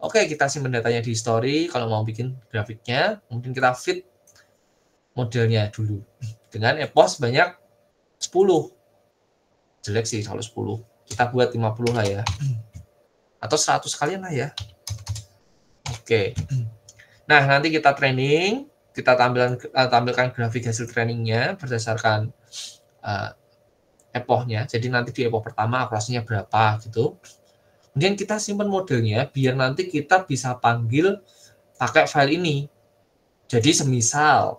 Oke, kita simpan datanya di history. Kalau mau bikin grafiknya, mungkin kita fit modelnya dulu dengan EPOS banyak 10. Jelek sih kalau 10. Kita buat 50 lah ya. Atau 100 kalian lah ya. Oke. Nah, nanti kita training, kita tampilkan grafik hasil trainingnya berdasarkan epochnya. Jadi nanti di epoch pertama akurasinya berapa gitu. Kemudian kita simpan modelnya biar nanti kita bisa panggil pakai file ini. Jadi semisal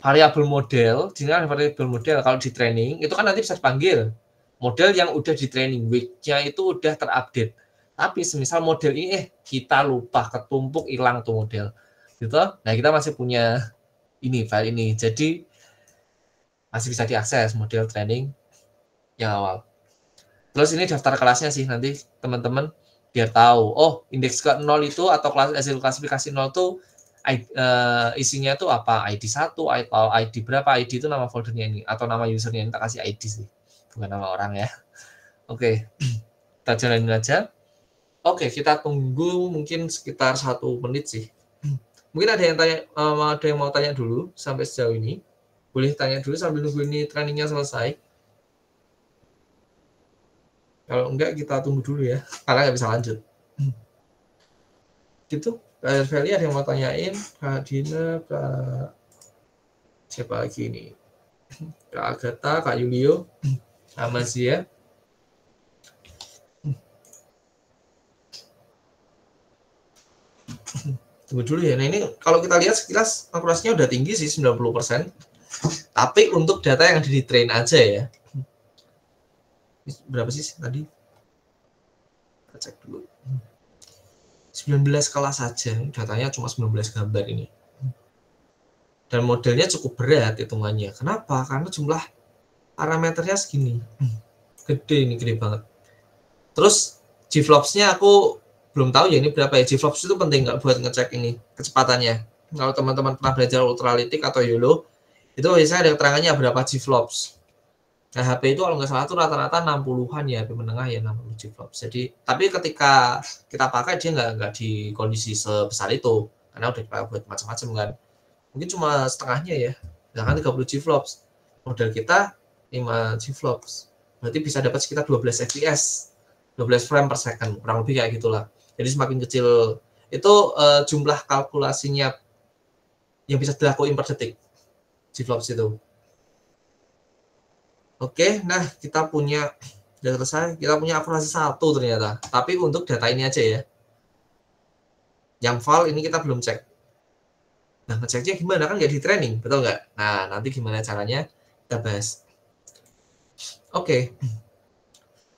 variabel model, dengan variabel model kalau di training itu kan nanti bisa dipanggil model yang udah di training, weight-nya itu udah terupdate. Tapi semisal model ini kita lupa, ketumpuk, hilang tuh model. Gitu. Nah, kita masih punya ini file ini. Jadi masih bisa diakses model training yang awal. Terus ini daftar kelasnya sih nanti teman-teman biar tahu. Oh, indeks ke 0 itu atau hasil klasifikasi 0 itu isinya tuh apa? ID 1 atau ID berapa? ID itu nama foldernya ini atau nama usernya ini, kita kasih ID sih. Bukan nama orang ya. Oke. Kita jalanin aja. Oke, kita tunggu mungkin sekitar 1 menit sih. Mungkin ada yang mau tanya dulu sampai sejauh ini. Boleh tanya dulu sambil nunggu ini trainingnya selesai. Kalau enggak kita tunggu dulu ya, karena nggak bisa lanjut. Gitu, Kak Feli ada yang mau tanyain? Kak Dina, Kak siapa lagi ini? Kak Agatha, Kak Yulio, sama Zia. Tunggu dulu ya. Nah ini kalau kita lihat sekilas akurasinya udah tinggi sih 90%. Tapi untuk data yang ada di train aja ya. Berapa sih tadi? Kita cek dulu. 19 kelas saja. Datanya cuma 19 gambar ini. Dan modelnya cukup berat hitungannya. Kenapa? Karena jumlah parameternya segini. Gede ini, gede banget. Terus Gflops-nya aku belum tahu ya ini berapa ya. Gflops itu penting nggak buat ngecek ini kecepatannya. Kalau teman-teman pernah belajar ultralytic atau YOLO, itu biasanya ada keterangannya berapa Gflops. Nah, HP itu kalau nggak salah tuh rata-rata 60-an ya, HP menengah ya 60 Gflops. Jadi, tapi ketika kita pakai dia nggak di kondisi sebesar itu, karena udah dipakai buat macam-macam kan. Mungkin cuma setengahnya ya, sedangkan 30 Gflops. Model kita 5 Gflops. Berarti bisa dapat sekitar 12 fps, 12 frame per second, kurang lebih kayak gitulah. Jadi semakin kecil itu jumlah kalkulasinya yang bisa dilakuin per detik Gflops itu. Oke, nah kita punya sudah selesai. Kita punya akurasi 1 ternyata. Tapi untuk data ini aja ya. Yang file ini kita belum cek. Nah, ngeceknya gimana? Kan nggak di training, betul nggak? Nah, nanti gimana caranya kita bahas. Oke.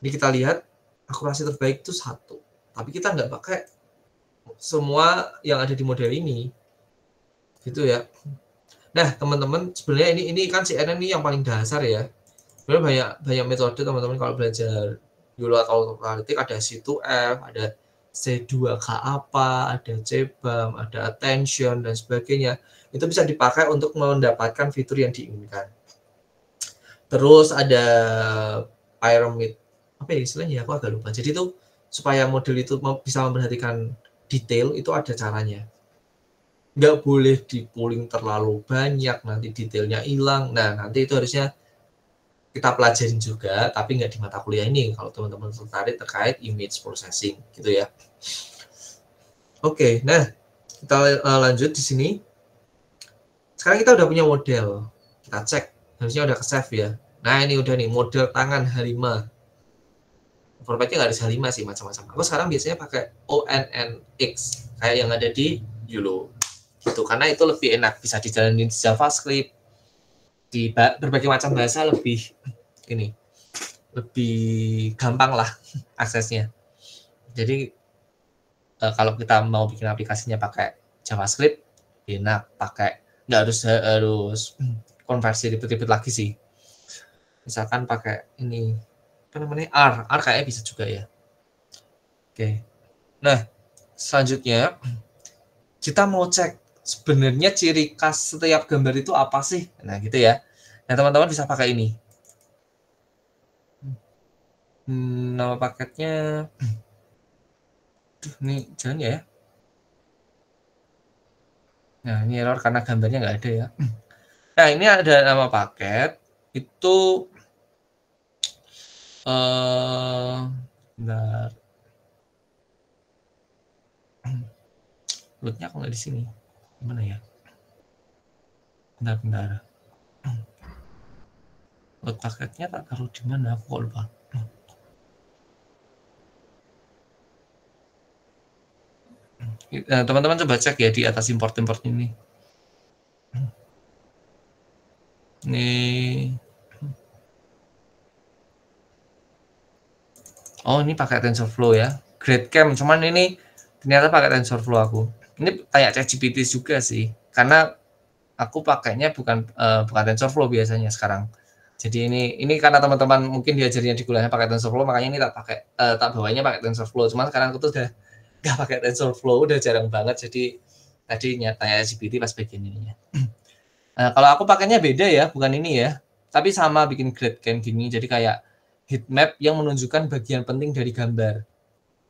Ini kita lihat akurasi terbaik itu 1. Tapi kita nggak pakai semua yang ada di model ini. Gitu ya. Nah, teman-teman, sebenarnya ini kan CNN ini yang paling dasar ya. Sebenarnya banyak metode teman-teman kalau belajar YOLO atau ultralytic, ada C2F, ada C2K apa, ada CBAM, ada attention dan sebagainya. Itu bisa dipakai untuk mendapatkan fitur yang diinginkan. Terus ada pyramid, apa ya istilahnya? Aku agak lupa. Jadi itu supaya model itu bisa memperhatikan detail itu ada caranya. Nggak boleh di pooling terlalu banyak, nanti detailnya hilang. Nah, nanti itu harusnya kita pelajarin juga, tapi nggak di mata kuliah ini kalau teman-teman tertarik terkait image processing gitu ya. Oke, nah kita lanjut di sini. Sekarang kita udah punya model, kita cek, harusnya udah ke save ya. Nah ini udah nih model tangan H5. Formatnya nggak ada H5 sih, macam-macam. Aku sekarang biasanya pakai ONNX kayak yang ada di YOLO gitu, karena itu lebih enak, bisa dijalanin di JavaScript, di berbagai macam bahasa lebih gampang lah aksesnya. Jadi kalau kita mau bikin aplikasinya pakai JavaScript enak, pakai nggak harus konversi ribet-ribet lagi sih. Misalkan pakai ini apa namanya R kayaknya bisa juga ya. Oke. Nah selanjutnya kita mau cek sebenarnya ciri khas setiap gambar itu apa sih? Nah, gitu ya. Nah, teman-teman bisa pakai ini. Nama paketnya, ini jangan ya. Nah, ini error karena gambarnya nggak ada ya. Nah, ini ada nama paket. Itu, bentar. Load-nya kok nggak di sini. Gimana ya? Bentar. Load paketnya tak taruh di mana? Aku kok lupa. Teman-teman coba cek ya di atas import ini. Ini, oh ini pakai TensorFlow ya. GradCam, cuman ini ternyata pakai TensorFlow aku. Ini kayak ChatGPT juga sih, karena aku pakainya bukan TensorFlow biasanya sekarang. Jadi ini karena teman-teman mungkin diajarnya di kuliahnya pakai TensorFlow, makanya ini tak bawanya pakai TensorFlow. Cuman sekarang aku tuh udah nggak pakai TensorFlow, udah jarang banget. Jadi tadi tanya GPT pas bagian ininya. Nah, kalau aku pakainya beda ya, bukan ini ya. Tapi sama bikin GradCam gini. Jadi kayak heat map yang menunjukkan bagian penting dari gambar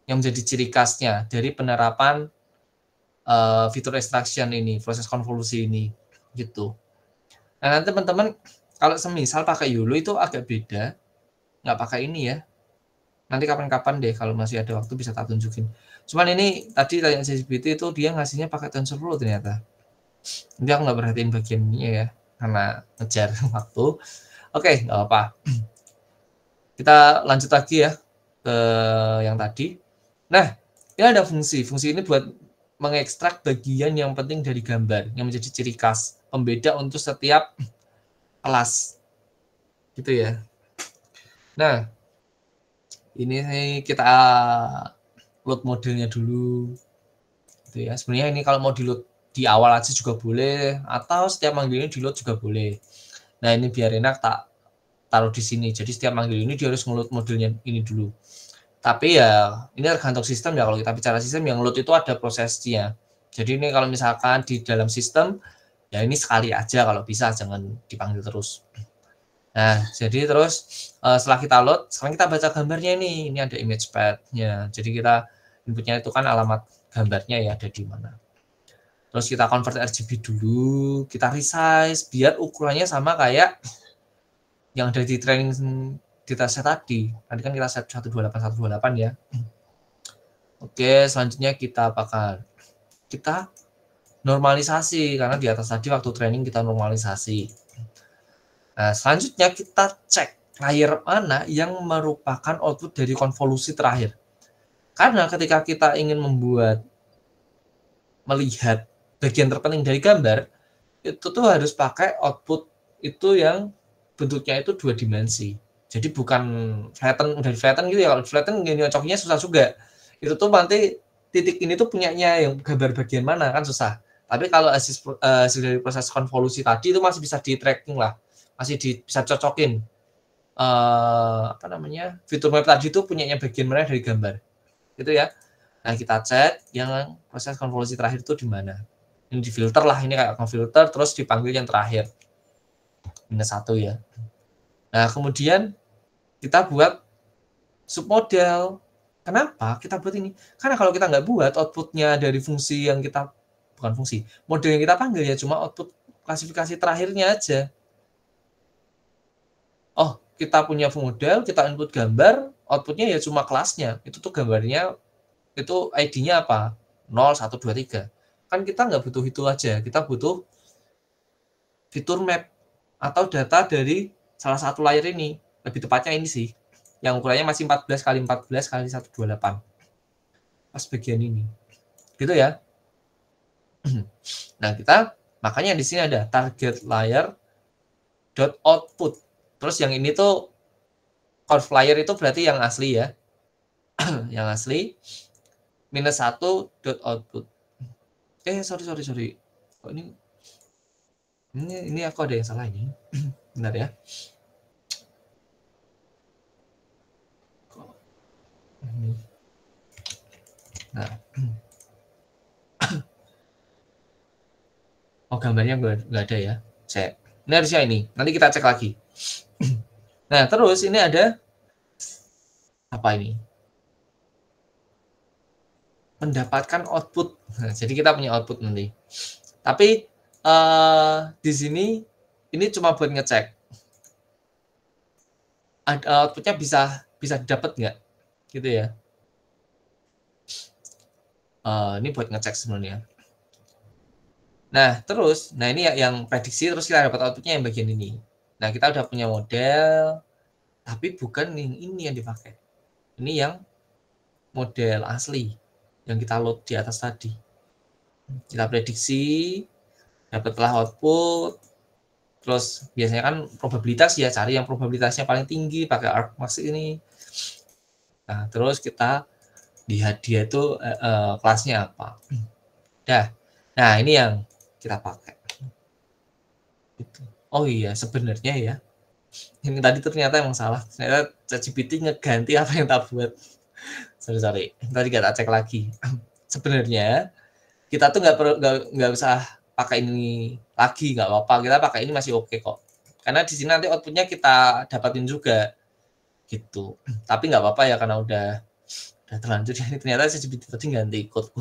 yang menjadi ciri khasnya dari penerapan fitur extraction ini, proses konvolusi ini, gitu. Nah, nanti teman-teman kalau semisal pakai YOLO itu agak beda, nggak pakai ini ya. Nanti kapan-kapan deh kalau masih ada waktu bisa tak tunjukin. Cuman ini tadi tanya ChatGPT itu dia ngasihnya pakai TensorFlow ternyata. Jadi aku nggak perhatiin bagian ini ya, karena ngejar waktu. Oke, nggak apa-apa. Kita lanjut lagi ya ke yang tadi. Nah, ini ada fungsi. Fungsi ini buat mengekstrak bagian yang penting dari gambar yang menjadi ciri khas pembeda untuk setiap kelas. Gitu ya. Nah, ini kita load modelnya dulu. Gitu ya. Sebenarnya ini kalau mau di load di awal aja juga boleh, atau setiap manggilnya di load juga boleh. Nah, ini biar enak tak taruh di sini. Jadi setiap manggil ini dia harus nge-load modelnya ini dulu. Tapi ya ini tergantung sistem ya. Kalau kita bicara sistem, yang load itu ada prosesnya. Jadi ini kalau misalkan di dalam sistem, ya ini sekali aja kalau bisa, jangan dipanggil terus. Nah, jadi terus setelah kita load, sekarang kita baca gambarnya ini ada image path-nya. Jadi kita inputnya itu kan alamat gambarnya ya ada di mana. Terus kita convert RGB dulu, kita resize biar ukurannya sama kayak yang ada di training dataset tadi. Tadi kan kita set 128 ya. Oke, selanjutnya kita apakan? Kita normalisasi karena di atas tadi waktu training kita normalisasi. Nah, selanjutnya kita cek layer mana yang merupakan output dari konvolusi terakhir. Karena ketika kita ingin melihat bagian terpenting dari gambar, itu tuh harus pakai output itu yang bentuknya itu 2 dimensi. Jadi bukan udah flatten gitu ya. Kalau flatten nyocoknya susah juga. Itu tuh nanti titik ini tuh punyanya yang gambar bagian mana kan susah. Tapi kalau hasil dari proses konvolusi tadi itu masih bisa di tracking lah. Masih bisa cocokin. Fitur map tadi itu punyanya bagian mana dari gambar. Gitu ya. Nah, kita cek yang proses konvolusi terakhir itu di mana. Ini di filter lah, ini kayak filter terus dipanggil yang terakhir. -1 ya. Nah, kemudian kita buat submodel. Kenapa kita buat ini? Karena kalau kita nggak buat outputnya dari fungsi yang kita, bukan fungsi, model yang kita panggil ya cuma output klasifikasi terakhirnya aja. Oh, kita punya model, kita input gambar, outputnya ya cuma kelasnya. Itu tuh gambarnya, itu ID-nya apa? 0, 1, 2, 3. Kan kita nggak butuh itu aja, kita butuh fitur map atau data dari salah satu layer ini. Lebih tepatnya ini sih, yang ukurannya masih 14 kali 14 kali 128. Pas bagian ini. Gitu ya. Nah, kita makanya di sini ada target layer dot output. Terus yang ini tuh conv layer itu berarti yang asli ya. Yang asli -1 dot output. Sorry. Kok ini aku ada yang salah ini. Bentar ya. Nah. gambarnya nggak ada ya. Cek. Ini harusnya ini. Nanti kita cek lagi. Nah, terus ini ada apa ini? Mendapatkan output. Nah, jadi kita punya output nanti. Tapi di sini ini cuma buat ngecek. Outputnya bisa didapat nggak? Gitu ya. Ini buat ngecek sebenarnya. Nah, terus, ini yang prediksi, terus kita dapat outputnya yang bagian ini. Nah, kita udah punya model, tapi bukan yang ini yang dipakai. Ini yang model asli, yang kita load di atas tadi. Kita prediksi, dapatlah output, terus biasanya kan probabilitas ya, cari yang probabilitasnya paling tinggi, pakai argmax ini. Nah, terus kita lihat dia itu kelasnya apa. Nah, ini yang kita pakai. Oh iya, sebenarnya ya. Ini tadi ternyata emang salah. Ternyata ChatGPT ngeganti apa yang tak buat. Sorry. Tadi kita cek lagi. Sebenarnya kita tuh nggak usah pakai ini lagi, nggak apa-apa. Kita pakai ini masih oke kok. Karena di sini nanti outputnya kita dapatin juga, gitu. Tapi nggak apa-apa ya karena udah terlanjur. Ini ternyata ChatGPT tadi ganti codeku.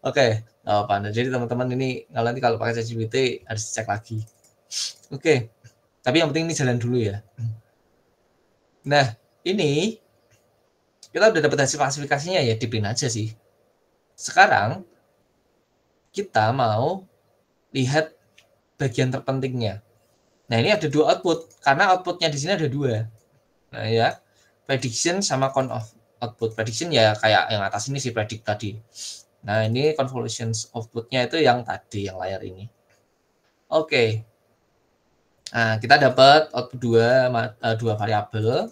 Oke, nggak apa-apa. Nah, jadi teman-teman ini nanti kalau pakai ChatGPT harus cek lagi. Oke. Tapi yang penting ini jalan dulu ya. Nah, ini kita udah dapat hasil klasifikasinya ya, dipin aja sih. Sekarang kita mau lihat bagian terpentingnya. Nah, ini ada dua output, karena outputnya di sini ada dua. Nah ya, prediction sama count of output. Prediction ya kayak yang atas ini sih, predict tadi. Nah, ini convolutions outputnya itu yang tadi, yang layar ini. Oke. Nah, kita dapat output dua variabel.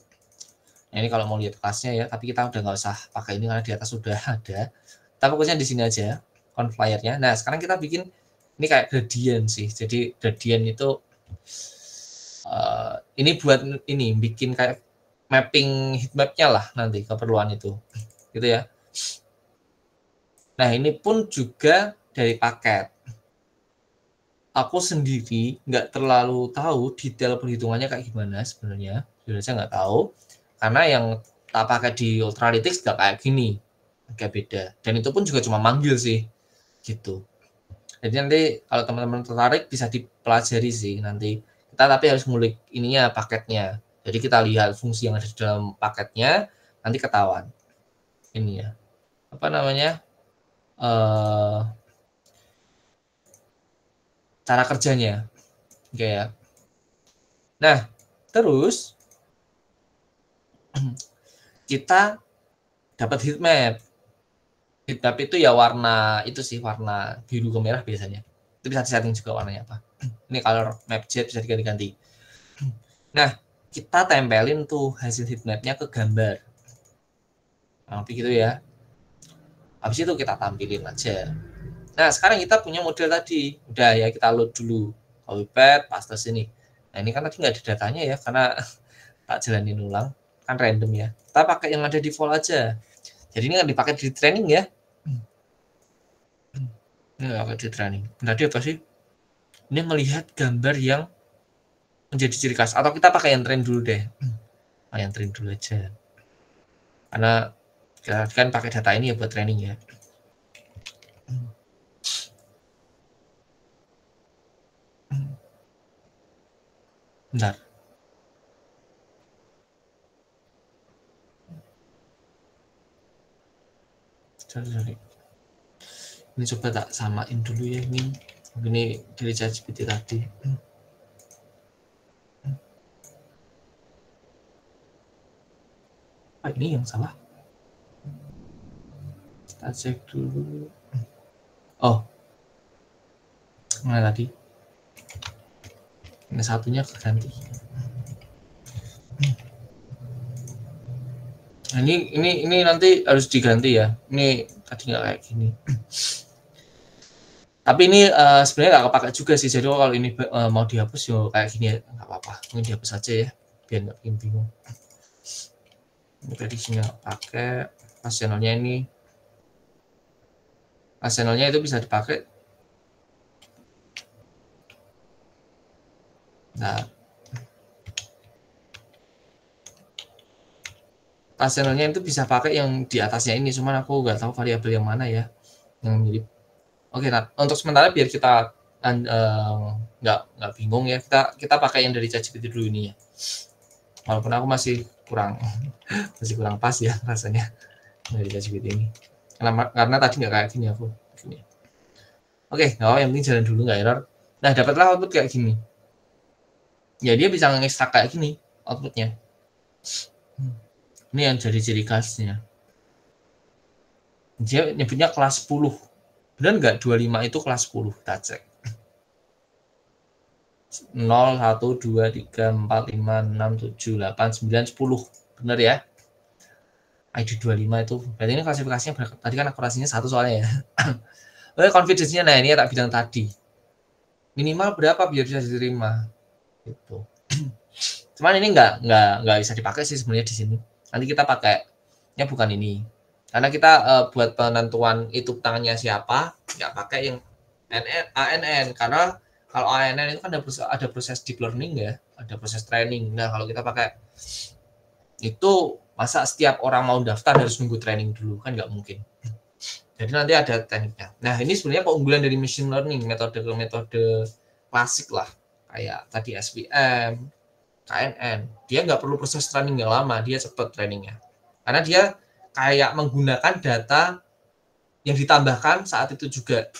Nah, ini kalau mau lihat kelasnya ya, tapi kita udah nggak usah pakai ini karena di atas sudah ada. Kita fokusnya di sini aja, convlayernya. Nah, sekarang kita bikin ini kayak gradient sih. Jadi gradient itu ini buat ini bikin kayak mapping heatmapnya lah nanti keperluan itu, gitu ya. Nah, ini pun juga dari paket. Aku sendiri nggak terlalu tahu detail perhitungannya kayak gimana sebenarnya. Saya nggak tahu. Karena yang tak pakai di Ultralytics nggak kayak gini. Agak beda. Dan itu pun juga cuma manggil sih. Gitu. Jadi nanti kalau teman-teman tertarik bisa dipelajari sih nanti. Kita tapi harus ngulik ininya, paketnya. Jadi kita lihat fungsi yang ada di dalam paketnya, nanti ketahuan. Ini ya. Apa namanya? Cara kerjanya. Oke ya. Nah, terus kita dapat heatmap. Heatmap itu ya warna itu sih, warna biru ke merah biasanya. Itu bisa disetting juga warnanya apa. Ini color map jet bisa diganti-ganti. Nah, kita tempelin tuh hasil heatmapnya ke gambar. Nah, begitu ya. Habis itu kita tampilin aja. Nah, sekarang kita punya model tadi. Udah ya, kita load dulu. Copypaste, paste sini. Nah, ini kan tadi nggak ada datanya ya, karena tak jalanin ulang. Kan random ya. Kita pakai yang ada default aja. Jadi ini kan dipakai di training ya. Ini pakai di training. Tadi apa sih? Ini melihat gambar yang menjadi ciri khas. Atau kita pakai yang train dulu deh. Yang train dulu aja. Karena kita kan pakai data ini ya buat training ya. Bentar. Sorry. Ini coba tak samain dulu ya ini. Ini dari ChatGPT tadi. Ini yang salah. Kita cek dulu. Oh. Mana tadi? Ini satunya keganti. Nah, ini nanti harus diganti ya. Ini tadi nggak kayak gini. Tapi ini sebenarnya nggak kepake juga sih. Jadi kalau ini mau dihapus ya kayak gini ya nggak apa-apa. Mungkin dihapus aja ya, biar nggak bikin bingung. Ini prediksinya pakai pas channelnya ini. Pas channelnya itu bisa dipakai Nah, class channelnya itu bisa pakai yang di atasnya ini, cuman aku nggak tahu variabel yang mana ya yang mirip. Oke, nah untuk sementara biar kita nggak bingung ya, kita pakai yang dari ChatGPT dulu ini ya. Walaupun aku masih kurang pas ya rasanya dari ChatGPT ini. Karena tadi nggak kayak gini aku. Gini. Oke, yang penting jalan dulu nggak error. Nah, dapatlah output kayak gini. Ya dia bisa ngekstrak kayak gini outputnya. Ini yang jadi ciri khasnya. Dia nyebutnya kelas 10. Benar nggak 25 itu kelas 10? Kita cek. 0, 1, 2, 3, 4, 5, 6, 7, 8, 9, 10. Benar ya? ID 25 itu. Berarti ini klasifikasinya tadi kan akurasinya 1 soalnya ya. Oke, confidence-nya nah ini ya tak bilang tadi. Minimal berapa biar bisa diterima? Gitu. Cuman ini nggak bisa dipakai sih sebenarnya di sini. Nanti kita pakainya bukan ini. Karena kita buat penentuan itu tangannya siapa, nggak pakai yang ANN. Karena kalau ANN itu kan ada proses deep learning ya, ada proses training. Nah, kalau kita pakai itu, masa setiap orang mau daftar harus nunggu training dulu? Kan nggak mungkin. Jadi nanti ada tekniknya. Nah, ini sebenarnya keunggulan dari machine learning, metode klasik lah. Kayak tadi SVM, KNN. Dia nggak perlu proses training yang lama, dia cepat trainingnya. Karena dia kayak menggunakan data yang ditambahkan saat itu juga.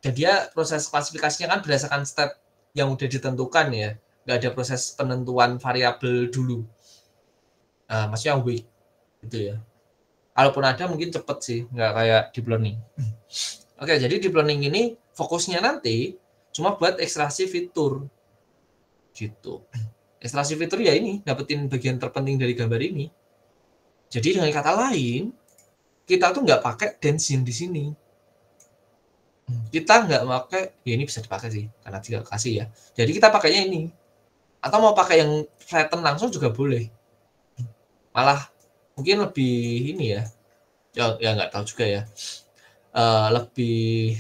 Dan dia proses klasifikasinya kan berdasarkan step yang udah ditentukan ya. Nggak ada proses penentuan variabel dulu. Nah, maksudnya weight gitu ya. Kalaupun ada mungkin cepet sih, nggak kayak deep learning. Oke, jadi deep learning ini fokusnya nanti cuma buat ekstraksi fitur. Gitu. Ekstraksi fitur ya ini, dapetin bagian terpenting dari gambar ini. Jadi dengan kata lain, kita tuh nggak pakai densin di sini. Kita nggak pakai, ya ini bisa dipakai sih, karena tidak kasih ya. Jadi kita pakainya ini. Atau mau pakai yang flatten langsung juga boleh. Malah mungkin lebih ini ya, ya nggak tahu juga ya. Lebih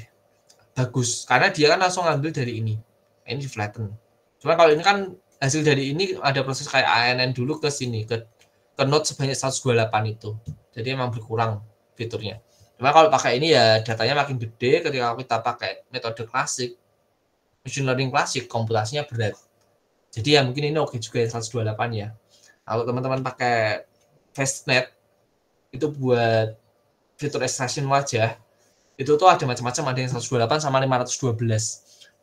bagus, karena dia kan langsung ngambil dari ini. Ini di flatten. Cuma kalau ini kan hasil dari ini ada proses kayak ANN dulu ke sini, ke node sebanyak 128 itu. Jadi emang berkurang fiturnya. Cuma kalau pakai ini ya datanya makin gede ketika kita pakai metode klasik, machine learning klasik, komputasinya berat. Jadi ya mungkin ini oke juga ya 128 ya. Kalau teman-teman pakai FastNet, itu buat fitur extraction wajah, itu tuh ada macam-macam, ada yang 128 sama 512.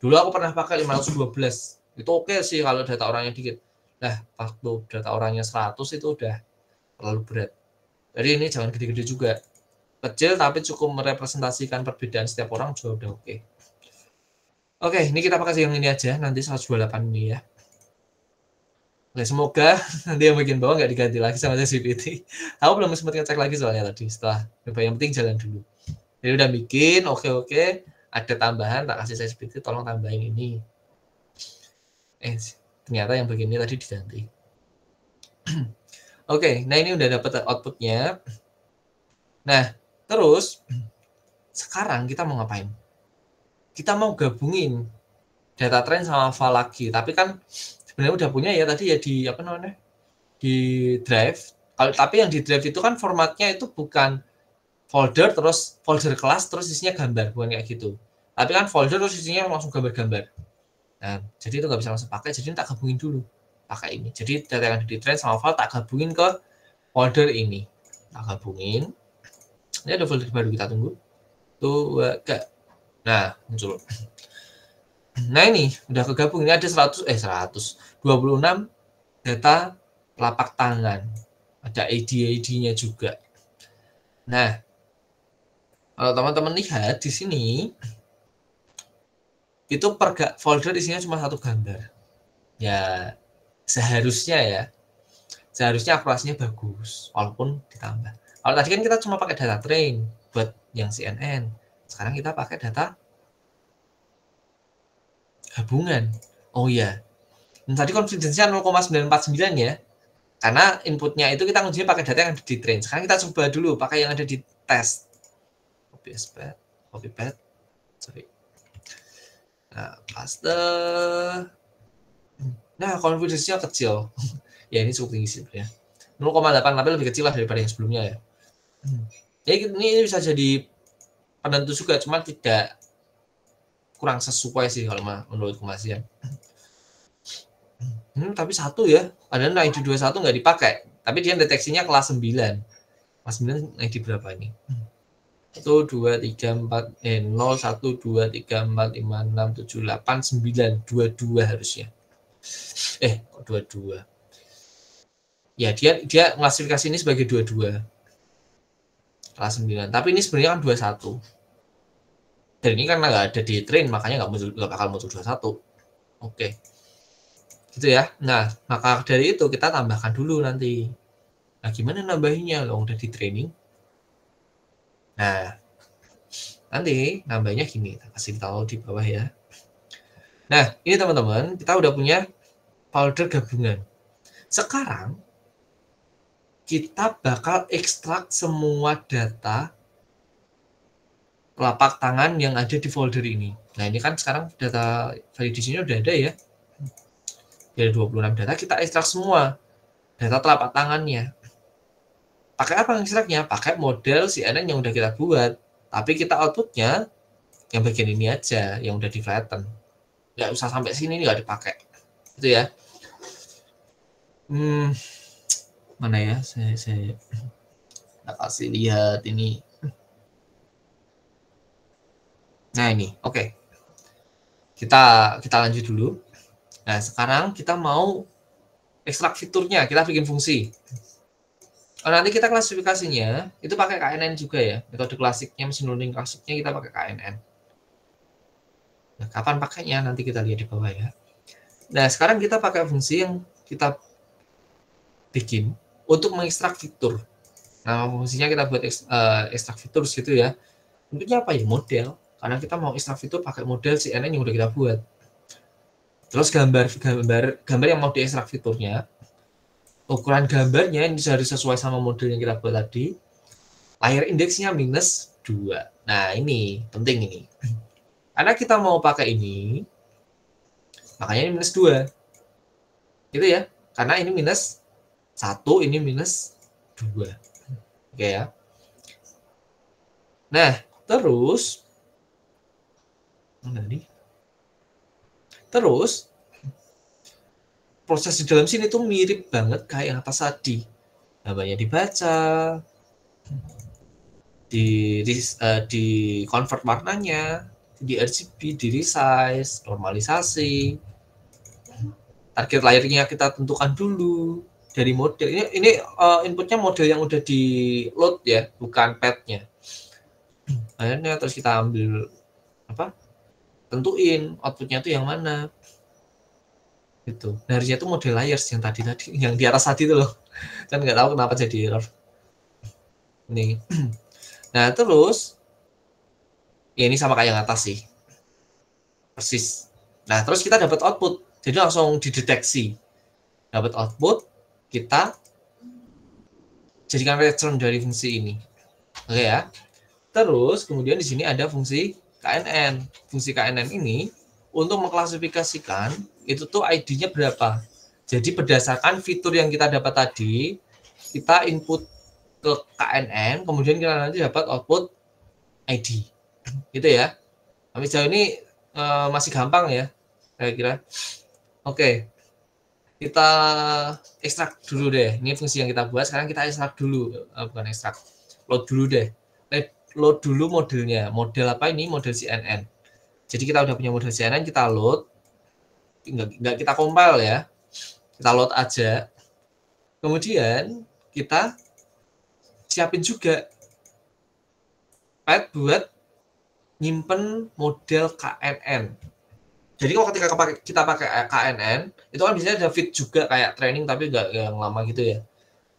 Dulu aku pernah pakai 512. Itu oke sih kalau data orangnya dikit. Nah, waktu data orangnya 100 itu udah terlalu berat. Jadi ini jangan gede-gede juga. Kecil tapi cukup merepresentasikan perbedaan setiap orang juga udah oke. Oke, ini kita pakai yang ini aja, nanti 128 ini ya. Oke, semoga nanti yang bagian bawah nggak diganti lagi sama ChatGPT. Aku belum sempat ngecek lagi soalnya tadi setelah coba, yang penting jalan dulu. Jadi udah bikin, oke, ada tambahan, tak kasih ChatGPT, tolong tambahin ini. Ternyata yang bagian ini tadi diganti. Oke, nah ini udah dapat outputnya. Nah, terus sekarang kita mau ngapain? Kita mau gabungin data train sama file lagi, tapi kan sebenarnya udah punya ya tadi ya di apa namanya? Di drive. Kalau tapi yang di drive itu kan formatnya itu bukan folder terus folder kelas terus isinya gambar, bukan kayak gitu. Tapi kan folder terus isinya langsung gambar-gambar. Nah, jadi itu nggak bisa langsung pakai, jadi tak gabungin dulu pakai ini. Jadi data yang di train sama file tak gabungin ke folder ini. Tak gabungin. Ini ada folder baru, kita tunggu. Tuh, nah, muncul. Nah, ini udah kegabung. Ini ada 26 data telapak tangan. Ada ID-nya juga. Nah, kalau teman-teman lihat di sini, itu per folder isinya cuma satu gambar. Ya, seharusnya akurasinya bagus, walaupun ditambah. Kalau tadi kan kita cuma pakai data train buat yang CNN. Sekarang kita pakai data gabungan. Oh iya, tadi confidence-nya 0,949 ya. Karena inputnya itu kita ngujinya pakai data yang ada di train. Sekarang kita coba dulu pakai yang ada di test. Copy paste. Sorry. Nah, paste. Nah, confidence-nya kecil. Ya, ini cukup tinggi sih sebenarnya. 0,8 tapi lebih kecil lah daripada yang sebelumnya ya. Jadi ini bisa jadi penentu juga, cuma tidak kurang sesuai sih kalau menurutku Mas ya. Tapi satu ya, padahal ID 21 nggak dipakai, tapi dia deteksinya kelas 9. Kelas 9 ID berapa ini? 1, 2, 3, 4, 0, 1, 2, 3, 4, 5, 6, 7, 8, 9, 22 harusnya. Kok 22? Ya, dia klasifikasi ini sebagai 22. Kelas 9. Tapi ini sebenarnya kan 21. Dan ini karena nggak ada di train, makanya nggak bakal muncul 21. Oke. Gitu ya. Nah, maka dari itu kita tambahkan dulu nanti. Nah, gimana nambahinnya? Lo udah di training. Nah, nanti nambahnya gini. Kita kasih tahu di bawah ya. Nah, ini teman-teman, kita udah punya folder gabungan. Sekarang, kita bakal ekstrak semua data telapak tangan yang ada di folder ini. Nah, ini kan sekarang data validasinya udah ada ya. Dari 26 data, kita ekstrak semua data telapak tangannya. Pakai apa ekstraknya? Pakai model CNN yang udah kita buat. Tapi kita outputnya yang bagian ini aja, yang udah di flatten. Nggak usah sampai sini, nggak dipakai. Itu ya. Mana ya? Saya kasih lihat ini. Nah ini, oke. Kita lanjut dulu. Nah sekarang kita mau ekstrak fiturnya, kita bikin fungsi. Nanti kita klasifikasinya itu pakai KNN juga ya. Metode klasiknya, mesin learning klasiknya kita pakai KNN. Nah, kapan pakainya nanti kita lihat di bawah ya. Nah sekarang kita pakai fungsi yang kita bikin untuk mengekstrak fitur. Nah fungsinya kita buat ekstrak fitur gitu ya. Bentuknya apa ya? Model. Karena kita mau ekstrak fitur pakai model CNN yang udah kita buat. Terus gambar yang mau diekstrak fiturnya, ukuran gambarnya ini harus sesuai sama model yang kita buat tadi. Layer indeksnya -2. Nah ini penting ini. Karena kita mau pakai ini, makanya ini -2. Gitu ya. Karena ini -1, ini -2. Oke ya. Nah, terus proses di dalam sini tuh mirip banget kayak yang atas tadi. Namanya dibaca, di convert warnanya, di RGB, di resize, normalisasi. Target layarnya kita tentukan dulu dari model. Ini inputnya model yang udah di load ya, bukan padnya. Akhirnya terus kita ambil tentuin outputnya tuh yang mana. Gitu. Nah, harusnya itu model layers yang tadi yang di atas tadi itu loh. Kan nggak tahu kenapa jadi error. Ini. Nah, terus ya ini sama kayak yang atas sih. Persis. Nah, terus kita dapat output. Jadi langsung dideteksi. Dapat output, kita jadikan return dari fungsi ini. Oke ya. Terus kemudian di sini ada fungsi KNN. Fungsi KNN ini untuk mengklasifikasikan itu tuh ID-nya berapa. Jadi berdasarkan fitur yang kita dapat tadi, kita input ke KNN, kemudian kita nanti dapat output ID. Gitu ya. Tapi sejauh ini masih gampang ya, saya kira. Oke, kita ekstrak dulu deh. Ini fungsi yang kita buat. Sekarang kita ekstrak dulu, bukan ekstrak, load dulu deh. Load dulu modelnya. Model apa ini? Model CNN. Jadi kita udah punya model CNN, kita load. Nggak kita compile ya. Kita load aja. Kemudian kita siapin juga pad buat nyimpen model KNN. Jadi kalau ketika kita pakai KNN, itu kan biasanya ada feed juga kayak training tapi nggak yang lama gitu ya.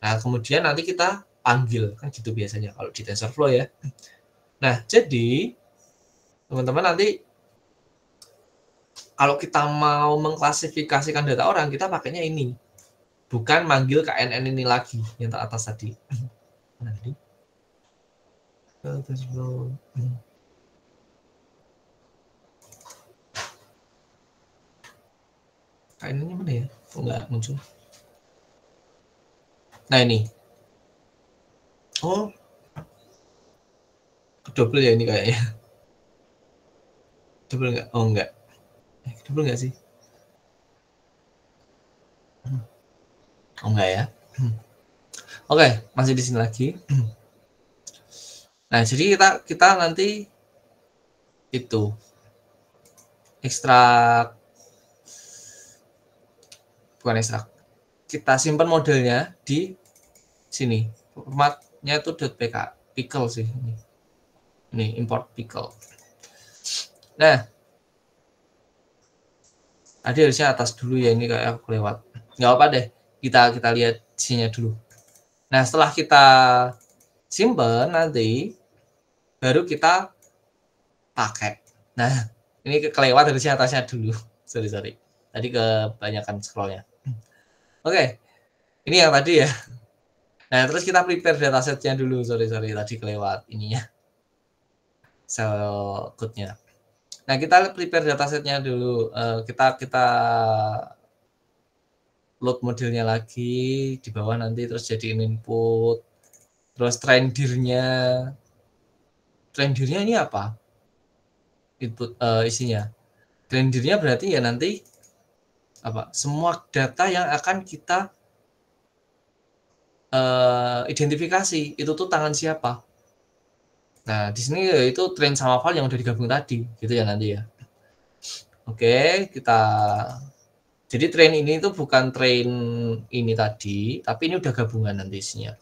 Nah, kemudian nanti kita panggil, kan gitu biasanya kalau di TensorFlow ya. Nah, jadi teman-teman nanti kalau kita mau mengklasifikasikan data orang, kita pakainya ini. Bukan manggil KNN ini lagi, yang atas tadi. Nanti. KNN-nya mana ya? Oh, nggak muncul. Nah ini. Oh, double ya ini kayaknya. Double nggak? Oh nggak. Double nggak sih? Oh nggak ya. Oke, masih di sini lagi. Nah, jadi kita nanti itu ekstrak, bukan ekstrak. Kita simpan modelnya di sini. Formatnya itu .pk, pickle sih ini. Ini import pickle. Nah, tadi harusnya atas dulu ya, ini kayak aku lewat. Nggak apa deh, kita lihat isinya dulu. Nah, setelah kita simpan nanti baru kita pakai. Nah, ini kelewat harusnya atasnya dulu. Sorry. Tadi kebanyakan scrollnya. Oke, ini yang tadi ya. Nah, terus kita prepare datasetnya dulu. Sorry, tadi kelewat ininya. Cell code-nya. Nah, kita prepare datasetnya dulu. Kita load modelnya lagi di bawah nanti, terus jadiin input. Terus rendernya ini apa? Input isinya. Rendernya berarti ya nanti apa? Semua data yang akan kita identifikasi itu tuh tangan siapa. Nah, di sini itu train sama file yang udah digabung tadi, gitu ya nanti ya. Oke, jadi train ini itu bukan train ini tadi, tapi ini udah gabungan nanti isinya.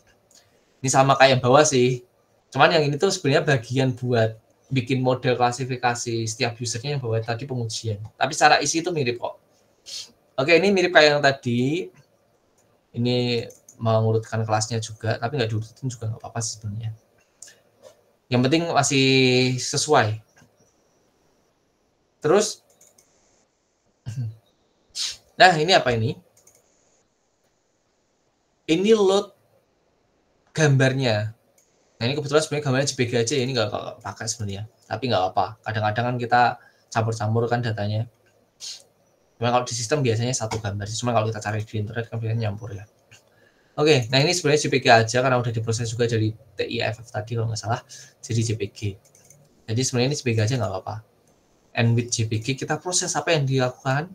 Ini sama kayak yang bawah sih. Cuman yang ini tuh sebenarnya bagian buat bikin model klasifikasi setiap usernya yang bawah tadi pengujian. Tapi secara isi itu mirip kok. Oke, ini mirip kayak yang tadi. Ini mengurutkan kelasnya juga, tapi nggak diurutin juga nggak apa-apa sih sebenarnya. Yang penting masih sesuai. Terus, nah ini apa ini? Ini load gambarnya. Nah ini kebetulan sebenarnya gambarnya JPG aja ya, ini nggak pakai sebenarnya. Tapi nggak apa. Kadang-kadang kan kita campur-campur kan datanya. Cuma kalau di sistem biasanya satu gambar. Cuma kalau kita cari di internet kan biasanya nyampur ya. Oke, nah ini sebenarnya JPG aja karena udah diproses juga dari TIFF tadi kalau nggak salah. Jadi JPG. Jadi sebenarnya ini JPG aja nggak apa-apa. And with JPG kita proses apa yang dilakukan.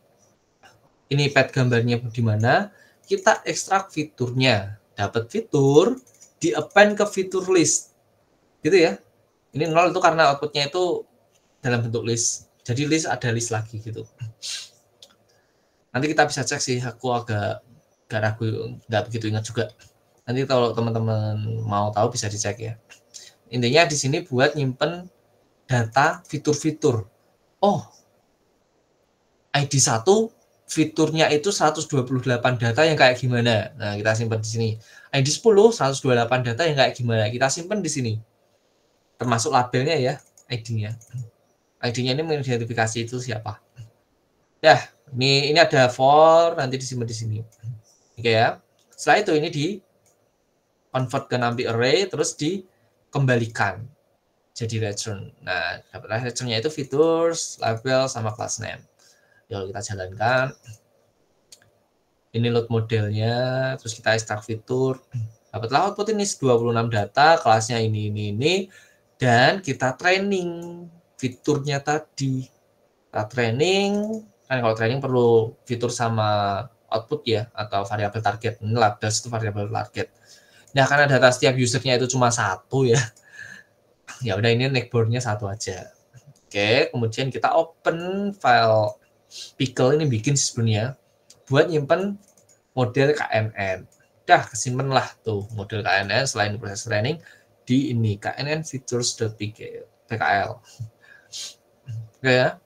Ini path gambarnya di mana. Kita ekstrak fiturnya. Dapat fitur, di-append ke fitur list. Gitu ya. Ini 0 itu karena outputnya itu dalam bentuk list. Jadi list ada list lagi gitu. Nanti kita bisa cek sih, aku agak ragu, nggak begitu ingat juga. Nanti kalau teman-teman mau tahu bisa dicek ya. Intinya di sini buat nyimpen data fitur-fitur. Oh, ID 1 fiturnya itu 128 data yang kayak gimana. Nah, kita simpan di sini. ID 10 128 data yang kayak gimana. Kita simpan di sini. Termasuk labelnya ya, ID-nya. ID-nya ini mengidentifikasi itu siapa. Ya, ini ada for, nanti disimpan di sini. Oke ya. Setelah itu ini di convert ke numpy array, terus dikembalikan jadi return. Nah, dapatlah returnnya itu features, label, sama class name. Yuk kita jalankan. Ini load modelnya, terus kita ekstrak fitur. Dapatlah output ini 26 data, kelasnya ini, dan kita training fiturnya tadi. Kita training, kan kalau training perlu fitur sama output ya, atau variabel target. Ini label itu variabel target. Nah, karena data setiap usernya itu cuma satu ya. Ya udah ini neckboardnya satu aja. Oke, kemudian kita open file pickle ini bikin sebenarnya buat nyimpen model KNN. Udah kesimpan lah tuh model KNN selain proses training di ini KNN features.pkl. Oke ya.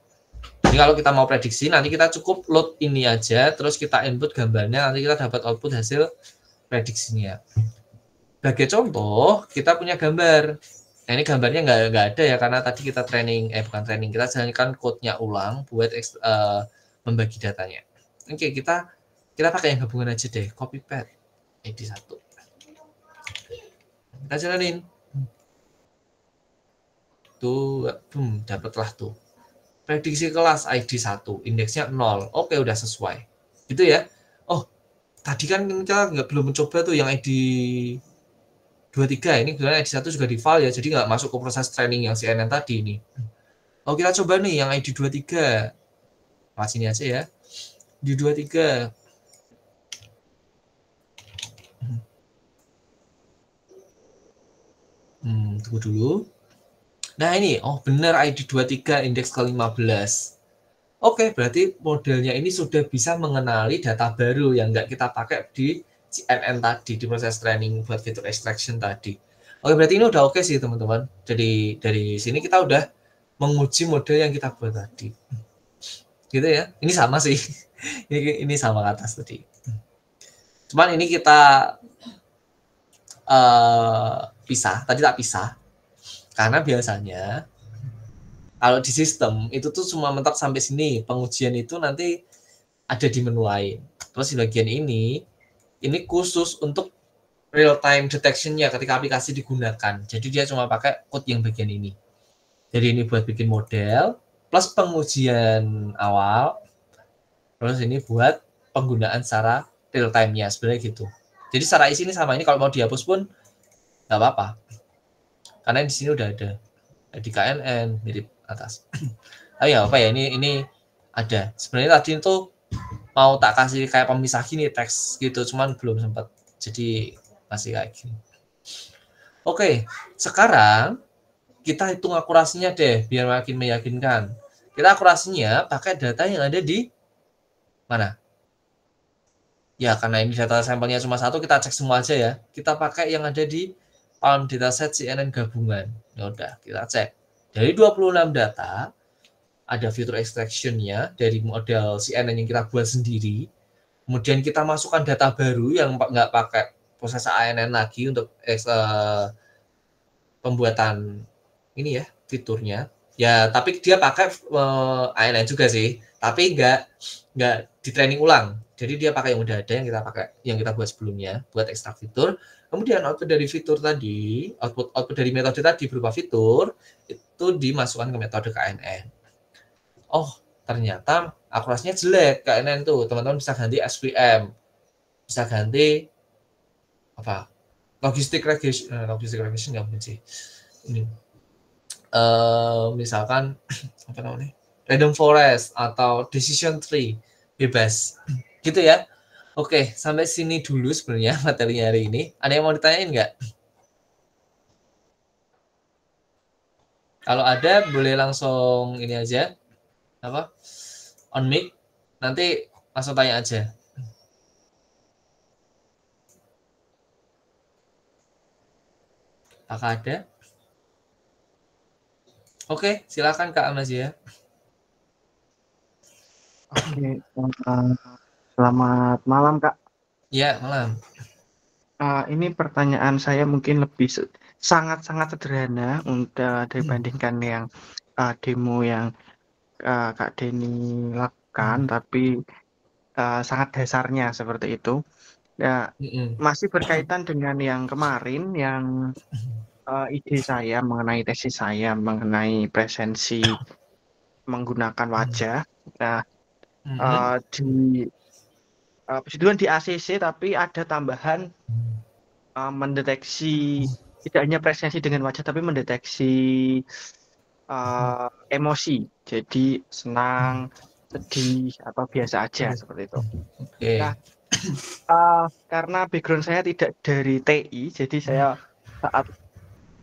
Jadi kalau kita mau prediksi nanti kita cukup load ini aja, terus kita input gambarnya, nanti kita dapat output hasil prediksinya. Sebagai contoh, kita punya gambar. Nah, ini gambarnya nggak ada ya, karena tadi kita bukan training, kita jalankan code-nya ulang buat membagi datanya. Oke, kita pakai yang gabungan aja deh, copy path ID 1. Kita jalanin. Tuh, dapatlah tuh. Prediksi kelas ID 1, indeksnya 0. Oke, udah sesuai. gitu ya. Oh, tadi kan kita belum mencoba tuh yang ID 23, ini sebenarnya ID 1 juga di file ya, jadi nggak masuk ke proses training yang CNN tadi ini. Oh, kita coba nih yang ID 23. Pas ini aja ya. Di 23. Tunggu dulu. Nah ini, oh benar ID 23 indeks ke-15. Oke, berarti modelnya ini sudah bisa mengenali data baru yang nggak kita pakai di CNN tadi, di proses training buat fitur extraction tadi. Oke, berarti ini udah oke sih teman-teman. Jadi dari sini kita udah menguji model yang kita buat tadi. Gitu ya. Ini sama sih. Ini sama ke atas tadi. Cuman ini kita pisah. Tadi tak pisah. Karena biasanya kalau di sistem itu tuh cuma mentok sampai sini. Pengujian itu nanti ada di menu lain. Terus di bagian ini khusus untuk real time detection-nya ketika aplikasi digunakan. Jadi dia cuma pakai code yang bagian ini. Jadi ini buat bikin model plus pengujian awal. Terus ini buat penggunaan secara real time-nya sebenarnya gitu. Jadi secara isi ini sama, ini kalau mau dihapus pun nggak apa-apa. Karena di sini udah ada di KNN mirip atas. Oh ya apa ya, ini ada. Sebenarnya tadi itu mau tak kasih kayak pemisah gini teks gitu, cuman belum sempat. Jadi masih kayak gini. Oke, sekarang kita hitung akurasinya deh biar makin meyakinkan. Kita akurasinya pakai data yang ada di mana? Ya karena ini data sampelnya cuma satu, kita cek semua aja ya. Kita pakai yang ada di Palm Dataset CNN gabungan. Ya udah, kita cek. Dari 26 data, ada fitur extraction-nya dari model CNN yang kita buat sendiri. Kemudian kita masukkan data baru yang nggak pakai proses ANN lagi untuk pembuatan ini ya, fiturnya. Ya, tapi dia pakai ANN juga sih, tapi nggak di training ulang. Jadi dia pakai yang udah ada yang kita pakai, yang kita buat sebelumnya buat ekstrak fitur. Kemudian output dari fitur tadi, output dari metode tadi berupa fitur itu dimasukkan ke metode KNN. Oh, ternyata akurasinya jelek KNN tuh. Teman-teman bisa ganti SVM, bisa ganti apa? Logistic regression nggak mungkin sih. Ini misalkan apa namanya, random forest atau decision tree, bebas gitu ya. Oke, sampai sini dulu sebenarnya materinya hari ini. Ada yang mau ditanyain nggak? Kalau ada boleh langsung ini aja, apa, on mic, nanti langsung tanya aja. Apakah ada? Oke, silakan Kak Amazia. Oke, selamat malam Kak. Ya, malam. Ini pertanyaan saya mungkin lebih sangat-sangat sederhana untuk dibandingkan yang demo yang Kak Denny lakukan, tapi sangat dasarnya seperti itu. Ya, masih berkaitan dengan yang kemarin, yang ide saya mengenai tesis saya mengenai presensi menggunakan wajah. Nah, di puji Tuhan di ACC, tapi ada tambahan mendeteksi tidak hanya presensi dengan wajah, tapi mendeteksi emosi. Jadi senang, sedih, atau biasa aja seperti itu. Nah, karena background saya tidak dari TI, jadi saya saat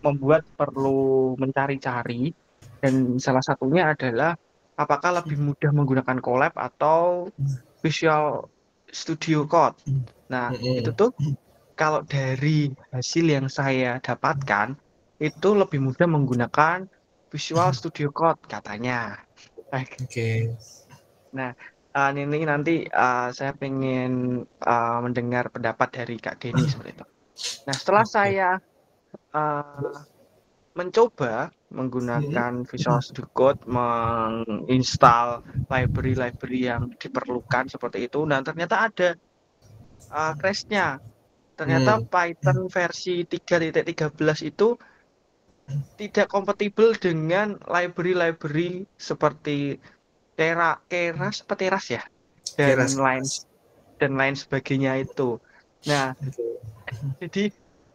membuat perlu mencari-cari, dan salah satunya adalah apakah lebih mudah menggunakan Colab atau Visual Studio Code. Nah, itu tuh kalau dari hasil yang saya dapatkan, itu lebih mudah menggunakan Visual Studio Code katanya. Oke. Nah, ini nanti saya pengen mendengar pendapat dari Kak Denny seperti itu. Nah, setelah saya mencoba menggunakan Visual Studio Code, menginstal library-library yang diperlukan seperti itu, dan ternyata ada crash-nya. Ternyata Python versi 3.13 itu tidak kompatibel dengan library-library seperti Keras ya, dan lain dan lain sebagainya itu. Nah, jadi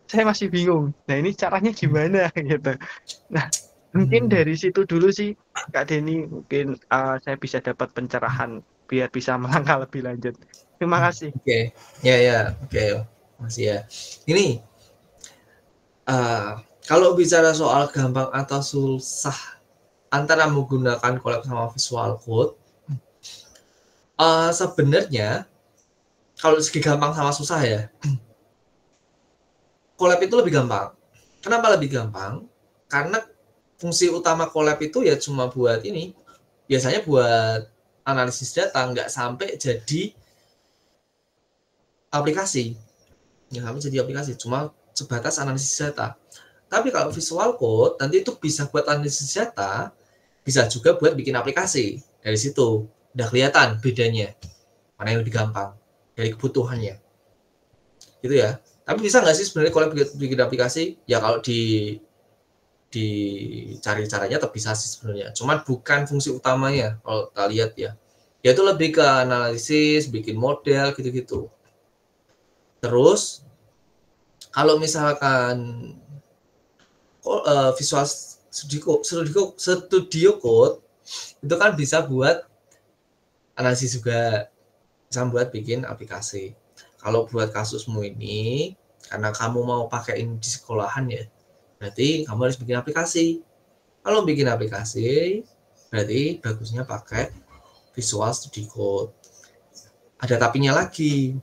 saya masih bingung. Nah, ini caranya gimana gitu. Nah, mungkin dari situ dulu sih Kak Denny, mungkin saya bisa dapat pencerahan biar bisa melangkah lebih lanjut. Terima kasih. Oke, ya, oke, masih ya. Ini kalau bicara soal gampang atau susah antara menggunakan collab sama visual code, sebenarnya kalau segi gampang sama susah ya, collab itu lebih gampang. Kenapa lebih gampang? Karena fungsi utama collab itu ya cuma buat ini, biasanya buat analisis data, nggak sampai jadi aplikasi. Nggak sampai jadi aplikasi, cuma sebatas analisis data. Tapi kalau visual code, nanti itu bisa buat analisis data, bisa juga buat bikin aplikasi. Dari situ, udah kelihatan bedanya. Mana yang lebih gampang, dari kebutuhannya. Gitu ya. Tapi bisa nggak sih sebenarnya kalau bikin aplikasi? Ya kalau dicari caranya tetap bisa sih sebenarnya. Cuman bukan fungsi utamanya, kalau kita lihat ya. Yaitu lebih ke analisis, bikin model, gitu-gitu. Terus, kalau misalkan Visual Studio Code itu kan bisa buat analisis juga, bisa buat bikin aplikasi. Kalau buat kasusmu ini, karena kamu mau pakaiin di sekolahan ya, berarti kamu harus bikin aplikasi. Kalau bikin aplikasi, berarti bagusnya pakai Visual Studio Code. Ada tapinya lagi.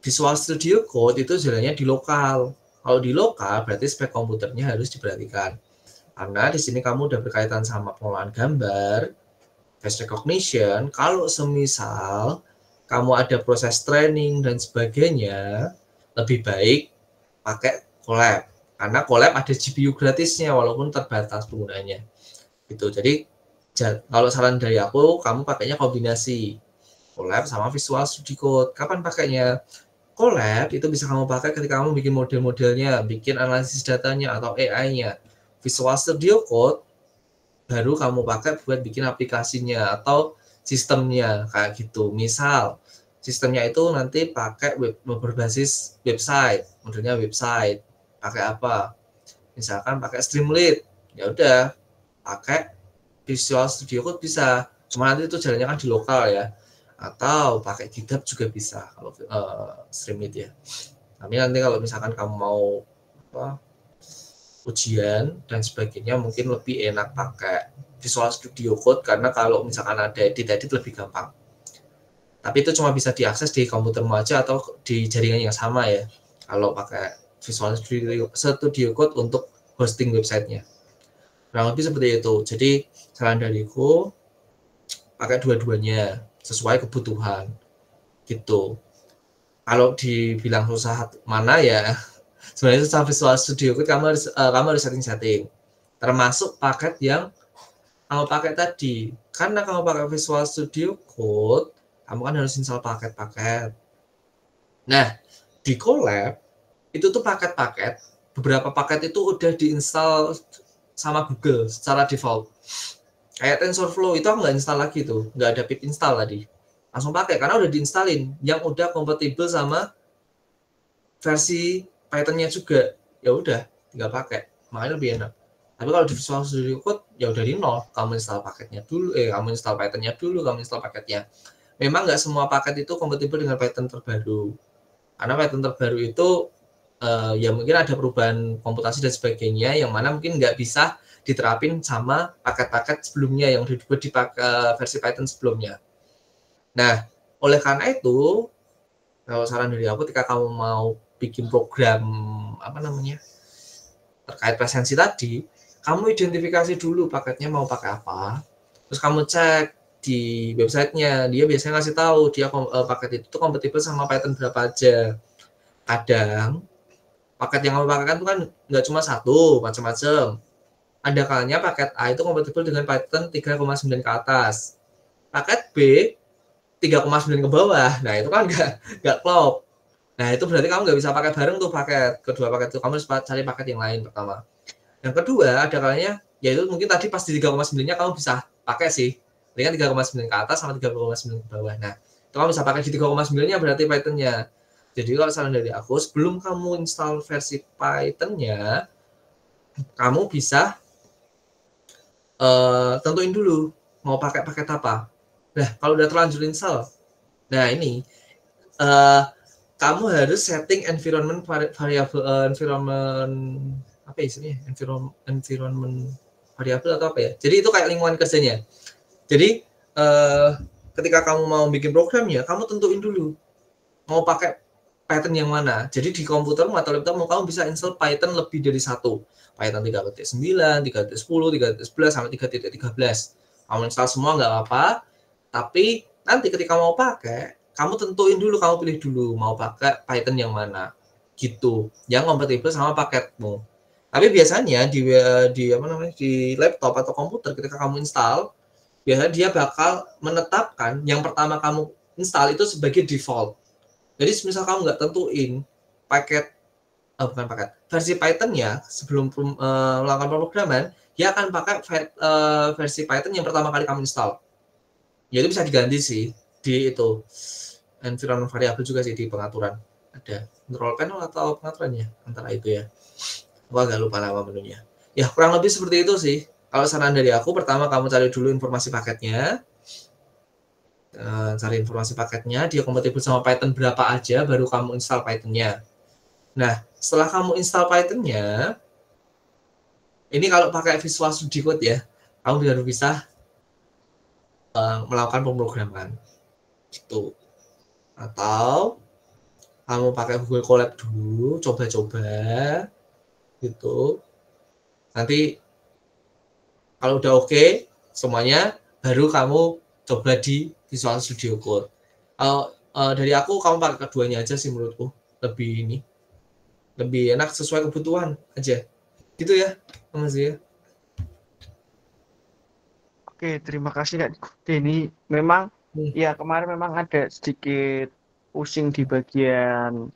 Visual Studio Code itu jalannya di lokal. Kalau di lokal berarti spek komputernya harus diperhatikan. Karena di sini kamu udah berkaitan sama pengolahan gambar, face recognition. Kalau semisal kamu ada proses training dan sebagainya, lebih baik pakai Colab. Karena Colab ada GPU gratisnya walaupun terbatas penggunanya. Gitu. Jadi kalau saran dari aku, kamu pakainya kombinasi Colab sama Visual Studio Code. Kapan pakainya? Colab itu bisa kamu pakai ketika kamu bikin model-modelnya, bikin analisis datanya atau AI-nya. Visual Studio Code baru kamu pakai buat bikin aplikasinya atau sistemnya kayak gitu. Misal sistemnya itu nanti pakai berbasis website, modelnya website. Pakai apa? Misalkan pakai Streamlit. Ya udah, pakai Visual Studio Code bisa. Cuma nanti itu jalannya kan di lokal ya. Atau pakai GitHub juga bisa kalau Streamlit ya. Tapi nanti kalau misalkan kamu mau ujian dan sebagainya mungkin lebih enak pakai Visual Studio Code karena kalau misalkan ada edit lebih gampang. Tapi itu cuma bisa diakses di komputermu aja atau di jaringan yang sama ya. Kalau pakai Visual Studio Code untuk hosting websitenya. Kurang lebih seperti itu. Jadi saran dariku pakai dua-duanya sesuai kebutuhan gitu. Kalau dibilang susah mana ya, sebenarnya susah Visual Studio Code kamu harus setting termasuk paket yang kamu pakai tadi. Karena kamu pakai Visual Studio Code, kamu kan harus install paket-paket. Nah, di Colab itu tuh paket-paket, beberapa paket itu udah diinstal sama Google secara default. Kayak TensorFlow itu aku nggak install lagi tuh, nggak ada pip install tadi. Langsung pakai karena udah diinstalin, yang udah kompatibel sama versi Python-nya juga. Ya udah, tinggal pakai, makanya lebih enak. Tapi kalau di Visual Studio Code ya udah di nol, kamu install paketnya dulu, kamu install Python-nya dulu, kamu install paketnya. Memang nggak semua paket itu kompatibel dengan Python terbaru, karena Python terbaru itu ya mungkin ada perubahan komputasi dan sebagainya, yang mana mungkin nggak bisa diterapin sama paket-paket sebelumnya yang dibuat di versi Python sebelumnya. Nah, oleh karena itu, kalau saran dari aku, ketika kamu mau bikin program terkait presensi tadi, kamu identifikasi dulu paketnya mau pakai apa, terus kamu cek di websitenya, dia biasanya ngasih tahu dia paket itu kompatibel sama Python berapa aja. Kadang paket yang kamu pakai kan itu kan nggak cuma satu, macam-macam. Ada kalanya paket A itu kompatibel dengan Python 3,9 ke atas. Paket B 3,9 ke bawah. Nah, itu kan nggak klop. Nah, itu berarti kamu nggak bisa pakai bareng tuh kedua paket itu. Kamu harus cari paket yang lain pertama. Yang kedua, ada kalanya yaitu mungkin tadi pas di 3,9-nya kamu bisa pakai sih. Ini kan 3,9 ke atas sama 3,9 ke bawah. Nah, Kalau bisa pakai di 3,9-nya berarti Python-nya. Jadi kalau saran dari aku, sebelum kamu install versi Python-nya, kamu bisa tentuin dulu mau pakai paket apa. Nah, kalau udah terlanjur install, nah ini kamu harus setting environment variable, environment apa isinya? Environment variable atau apa ya? Jadi itu kayak lingkungan kerjanya. Jadi ketika kamu mau bikin programnya, kamu tentuin dulu mau pakai Python yang mana. Jadi di komputermu atau laptopmu kamu bisa install Python lebih dari satu. Python 3.9, 3.10, 3.11 sampai 3.13. Kamu install semua nggak apa-apa. Tapi nanti ketika mau pakai, kamu tentuin dulu, kamu pilih dulu mau pakai Python yang mana. Gitu. Yang kompatibel sama paketmu. Tapi biasanya di apa namanya, di laptop atau komputer ketika kamu install, biasanya dia bakal menetapkan yang pertama kamu install itu sebagai default. Jadi misal kamu nggak tentuin paket, bukan paket, versi Python-nya sebelum melakukan pemrograman, dia akan pakai versi Python yang pertama kali kamu install. Ya itu bisa diganti sih di itu environment variable juga sih di pengaturan. Ada control panel atau pengaturannya antara itu ya. Aku agak lupa nama menunya. Ya kurang lebih seperti itu sih. Kalau saran dari aku, pertama kamu cari dulu informasi paketnya. Cari informasi paketnya, dia kompatibel sama Python berapa aja, baru kamu install Python-nya. Nah, setelah kamu install Python-nya, ini kalau pakai Visual Studio Code ya, kamu baru bisa melakukan pemrograman. Gitu. Atau kamu pakai Google Colab dulu, coba-coba, gitu. Nanti kalau udah oke semuanya, baru kamu coba di Visual Studio Code. Dari aku, kamu pakai keduanya aja sih menurutku. Lebih enak sesuai kebutuhan aja. Gitu ya, Mas ya. Oke, terima kasih Kak Denny. Memang ya kemarin memang ada sedikit pusing di bagian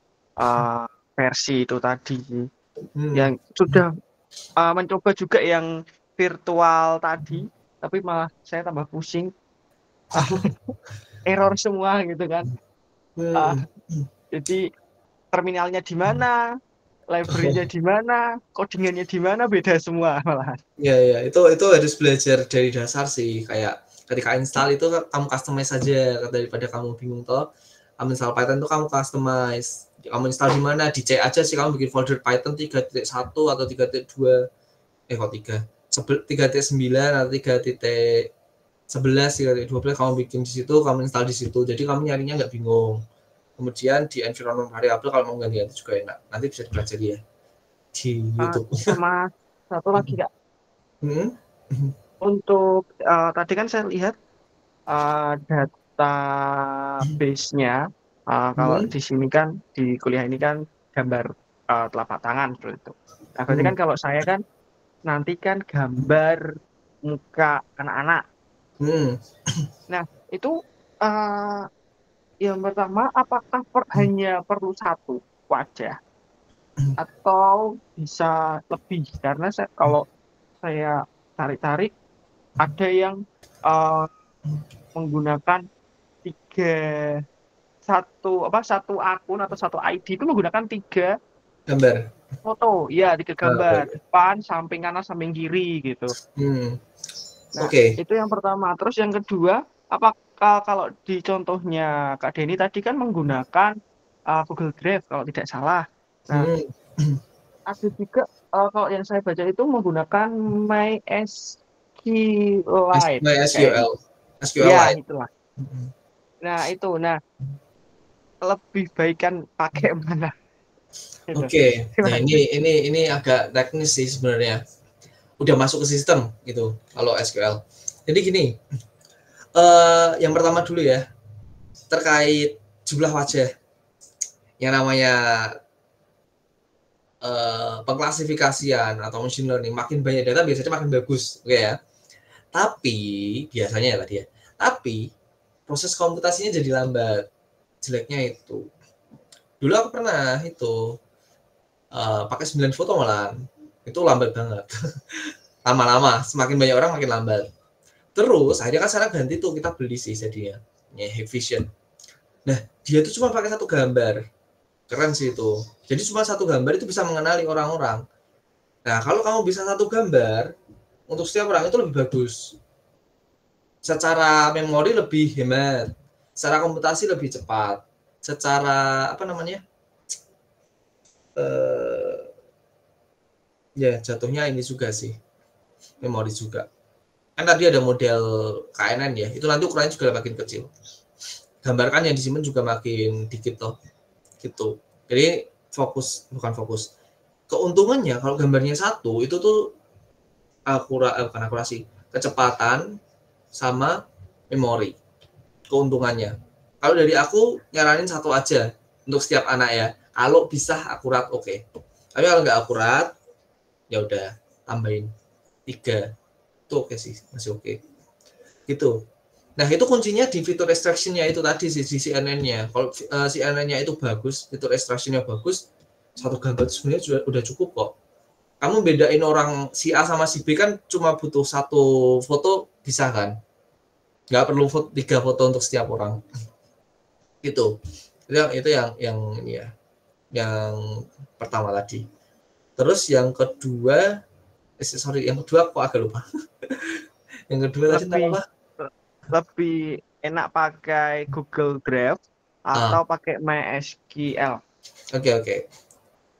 versi itu tadi. Yang sudah mencoba juga yang virtual tadi, tapi malah saya tambah pusing. Error semua gitu kan. Jadi terminalnya di mana, library-nya di mana, codingannya di mana, beda semua malah. Ya, itu harus belajar dari dasar sih. Kayak ketika install itu kamu customize saja, daripada kamu bingung toh. Kamu install Python itu kamu customize. Kamu install di mana? Di C aja sih, kamu bikin folder Python 3.1 atau 3.2. Kok 3.9 atau 3.11, 3.12 kamu bikin di situ, kamu install di situ. Jadi kamu nyarinya nggak bingung. Kemudian di environment variable kalau mau ganti-ganti juga enak. Nanti bisa dipelajari ya di YouTube. Sama satu lagi Kak. Untuk tadi kan saya lihat database-nya, kalau di sini kan di kuliah ini kan gambar telapak tangan seperti itu. Nah, berarti kan kalau saya kan nanti kan gambar muka anak-anak. Nah, itu yang pertama, apakah hanya perlu satu wajah atau bisa lebih? Karena kalau saya tarik-tarik, ada yang menggunakan satu akun atau satu ID itu menggunakan 3 gambar foto, ya 3 gambar, depan, samping kanan, samping kiri gitu. Nah, itu yang pertama. Terus yang kedua, apakah kalau di contohnya Kak Denny tadi kan menggunakan Google Drive kalau tidak salah. Nah, ada juga kalau yang saya baca itu menggunakan MySQL. Ya, itulah. Nah, itu. Nah, lebih baik kan pakai mana? Oke. Nah, ini agak teknis sih sebenarnya. Udah masuk ke sistem gitu kalau SQL. Jadi gini, yang pertama dulu ya, terkait jumlah wajah. Yang namanya pengklasifikasian atau machine learning, makin banyak data biasanya makin bagus, oke ya. Tapi biasanya ya tadi ya. Tapi proses komputasinya jadi lambat. Jeleknya itu. Dulu aku pernah itu pakai 9 foto malah. Itu lambat banget. Lama-lama, semakin banyak orang makin lambat. Terus akhirnya kan sekarang ganti tuh, kita beli sih jadinya. Ya, Hikvision. Nah, dia itu cuma pakai satu gambar. Keren sih itu. Jadi cuma satu gambar itu bisa mengenali orang-orang. Nah, kalau kamu bisa satu gambar untuk setiap orang itu lebih bagus. Secara memori lebih hemat, secara komputasi lebih cepat, secara apa namanya? Ya jatuhnya ini juga sih, memori juga. Kan tadi ada model KNN ya, itu nanti ukurannya juga makin kecil. Gambarkan yang disimpan juga makin dikit toh, gitu. Jadi bukan fokus. Keuntungannya kalau gambarnya satu itu tuh bukan akurasi, kecepatan sama memori. Keuntungannya. Kalau dari aku nyaranin satu aja untuk setiap anak ya. Kalau bisa akurat oke. Tapi kalau nggak akurat ya udah tambahin 3. Itu oke sih, masih oke. Gitu. Nah, itu kuncinya di fitur extraction-nya itu tadi sih, di CNN-nya. Kalau CNN-nya itu bagus, fitur extraction-nya bagus, satu gambar sebenarnya udah cukup kok. Kamu bedain orang si A sama si B kan cuma butuh satu foto bisa kan? Nggak perlu 3 foto untuk setiap orang. Itu yang ini ya. Yang pertama tadi. Terus yang kedua yang kedua kok agak lupa. Yang kedua tadi apa? Lebih enak pakai Google Drive atau pakai MySQL. Oke.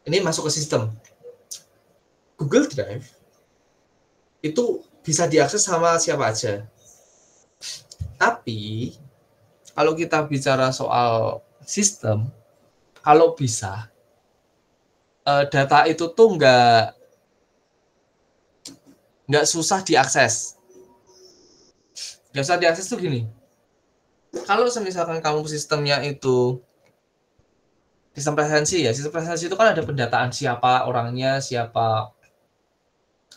Ini masuk ke sistem. Google Drive itu bisa diakses sama siapa aja. Tapi kalau kita bicara soal sistem, kalau bisa data itu tuh nggak susah diakses. Nggak usah diakses tuh gini. Kalau misalkan kamu sistemnya itu sistem presensi ya, sistem presensi itu kan ada pendataan siapa orangnya, siapa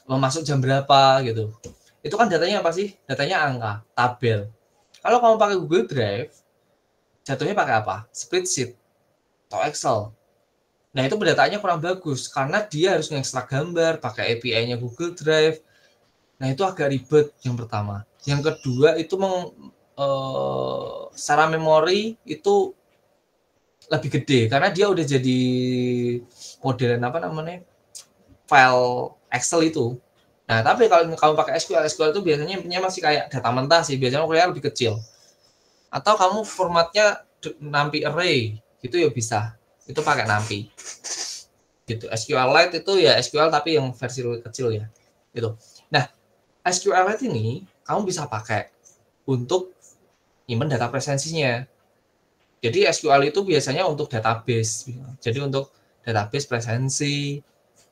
mau masuk jam berapa gitu. Itu kan datanya apa sih? Datanya angka, tabel. Kalau kamu pakai Google Drive, jatuhnya pakai apa? Spreadsheet atau Excel. Nah, itu pendataannya kurang bagus karena dia harus ngekstrak gambar pakai API-nya Google Drive. Nah, itu agak ribet yang pertama. Yang kedua itu secara memori itu lebih gede karena dia udah jadi modelan apa namanya file Excel itu. Nah, tapi kalau kamu pakai SQL itu biasanya masih kayak data mentah sih, biasanya ukurannya lebih kecil. Atau kamu formatnya NumPy array gitu ya bisa. Itu pakai NumPy. Gitu. SQLite itu ya SQL tapi yang versi lebih kecil ya. Gitu. Nah, SQLite ini kamu bisa pakai untuk nyimpen data presensinya. Jadi SQL itu biasanya untuk database. Jadi untuk database presensi.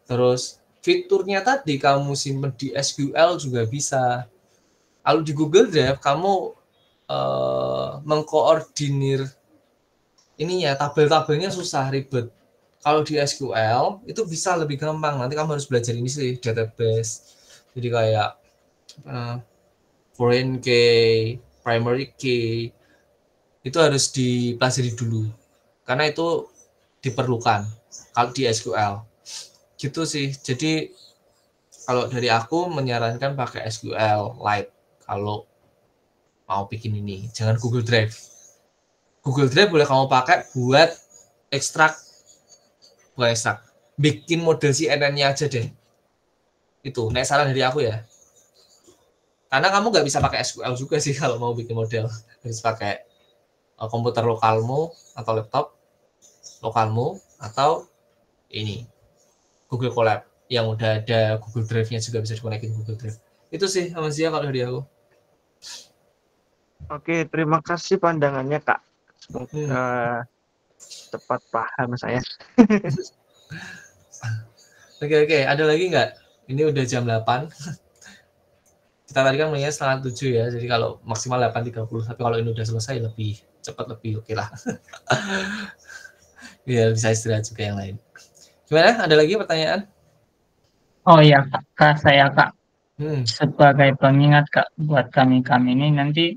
Terus fiturnya tadi kamu simpen di SQL juga bisa. Kalau di Google Drive kamu mengkoordinir ininya, tabel-tabelnya susah, ribet. Kalau di SQL itu bisa lebih gampang. Nanti kamu harus belajar ini sih, database. Jadi kayak foreign key, primary key, itu harus dipelajari dulu. Karena itu diperlukan kalau di SQL. Gitu sih. Jadi kalau dari aku menyarankan pakai SQLite kalau mau bikin ini. Jangan Google Drive. Google Drive boleh kamu pakai buat bikin model CNN-nya aja deh. Itu, saran dari aku ya. Karena kamu nggak bisa pakai SQL juga sih kalau mau bikin model. Harus pakai komputer lokalmu atau laptop lokalmu atau ini Google Colab yang udah ada Google Drive-nya juga bisa dikonekin Google Drive. Itu sih sama Zia kalau dari aku. Oke, terima kasih pandangannya Kak. Semoga tepat paham saya. Oke, ada lagi nggak? Ini udah jam 8. Kita tadi kan mulainya 6:30 ya, jadi kalau maksimal 8.30. Tapi kalau ini udah selesai lebih cepat lebih oke lah. Biar bisa istirahat juga yang lain. Gimana? Ada lagi pertanyaan? Oh iya Kak, saya Kak. Sebagai pengingat Kak buat kami ini nanti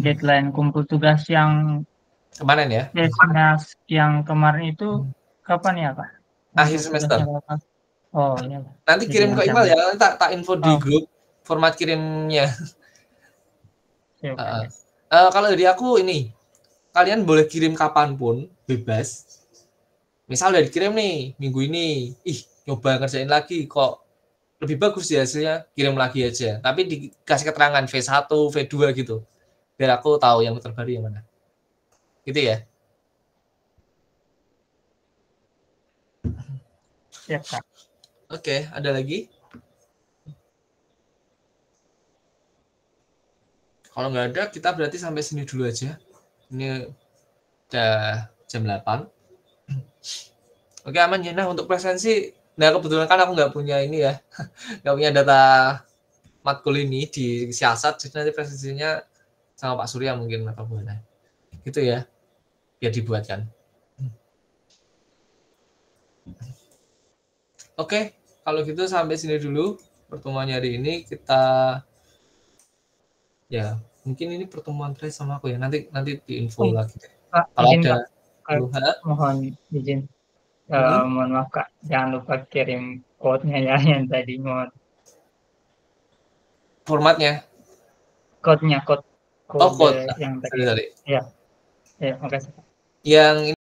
deadline kumpul tugas yang kemarin ya? Yang kemarin itu kapan ya Kak? Akhir semester. Oh iya. Nanti kirim ke email ya, nanti tak info di grup format kirimnya. Kalau dari aku ini kalian boleh kirim kapanpun, bebas. Misal udah dikirim nih minggu ini, nyoba ngerjain lagi kok lebih bagus ya hasilnya, kirim lagi aja. Tapi dikasih keterangan V1, V2 gitu. Biar aku tahu yang terbaru yang mana. Gitu ya. Ya, Kak. Oke, ada lagi? Kalau nggak ada, kita berarti sampai sini dulu aja. Ini udah jam 8. Oke, aman ya. Nah, untuk presensi, nah kebetulan kan aku nggak punya ini ya. Nggak punya data matkul ini di siasat, jadi nanti presensinya sama Pak Surya mungkin apa gimana. Gitu ya. Biar dibuatkan. Oke, kalau gitu sampai sini dulu pertemuannya hari ini. Kita ya mungkin ini pertemuan terakhir sama aku ya. Nanti diinfo lagi. Kalau ada mohon izin. Mohon maaf Kak, jangan lupa kirim code-nya ya yang tadi mohon. Formatnya? Code-nya, code yang tadi. Sorry. Ya, makasih. Yang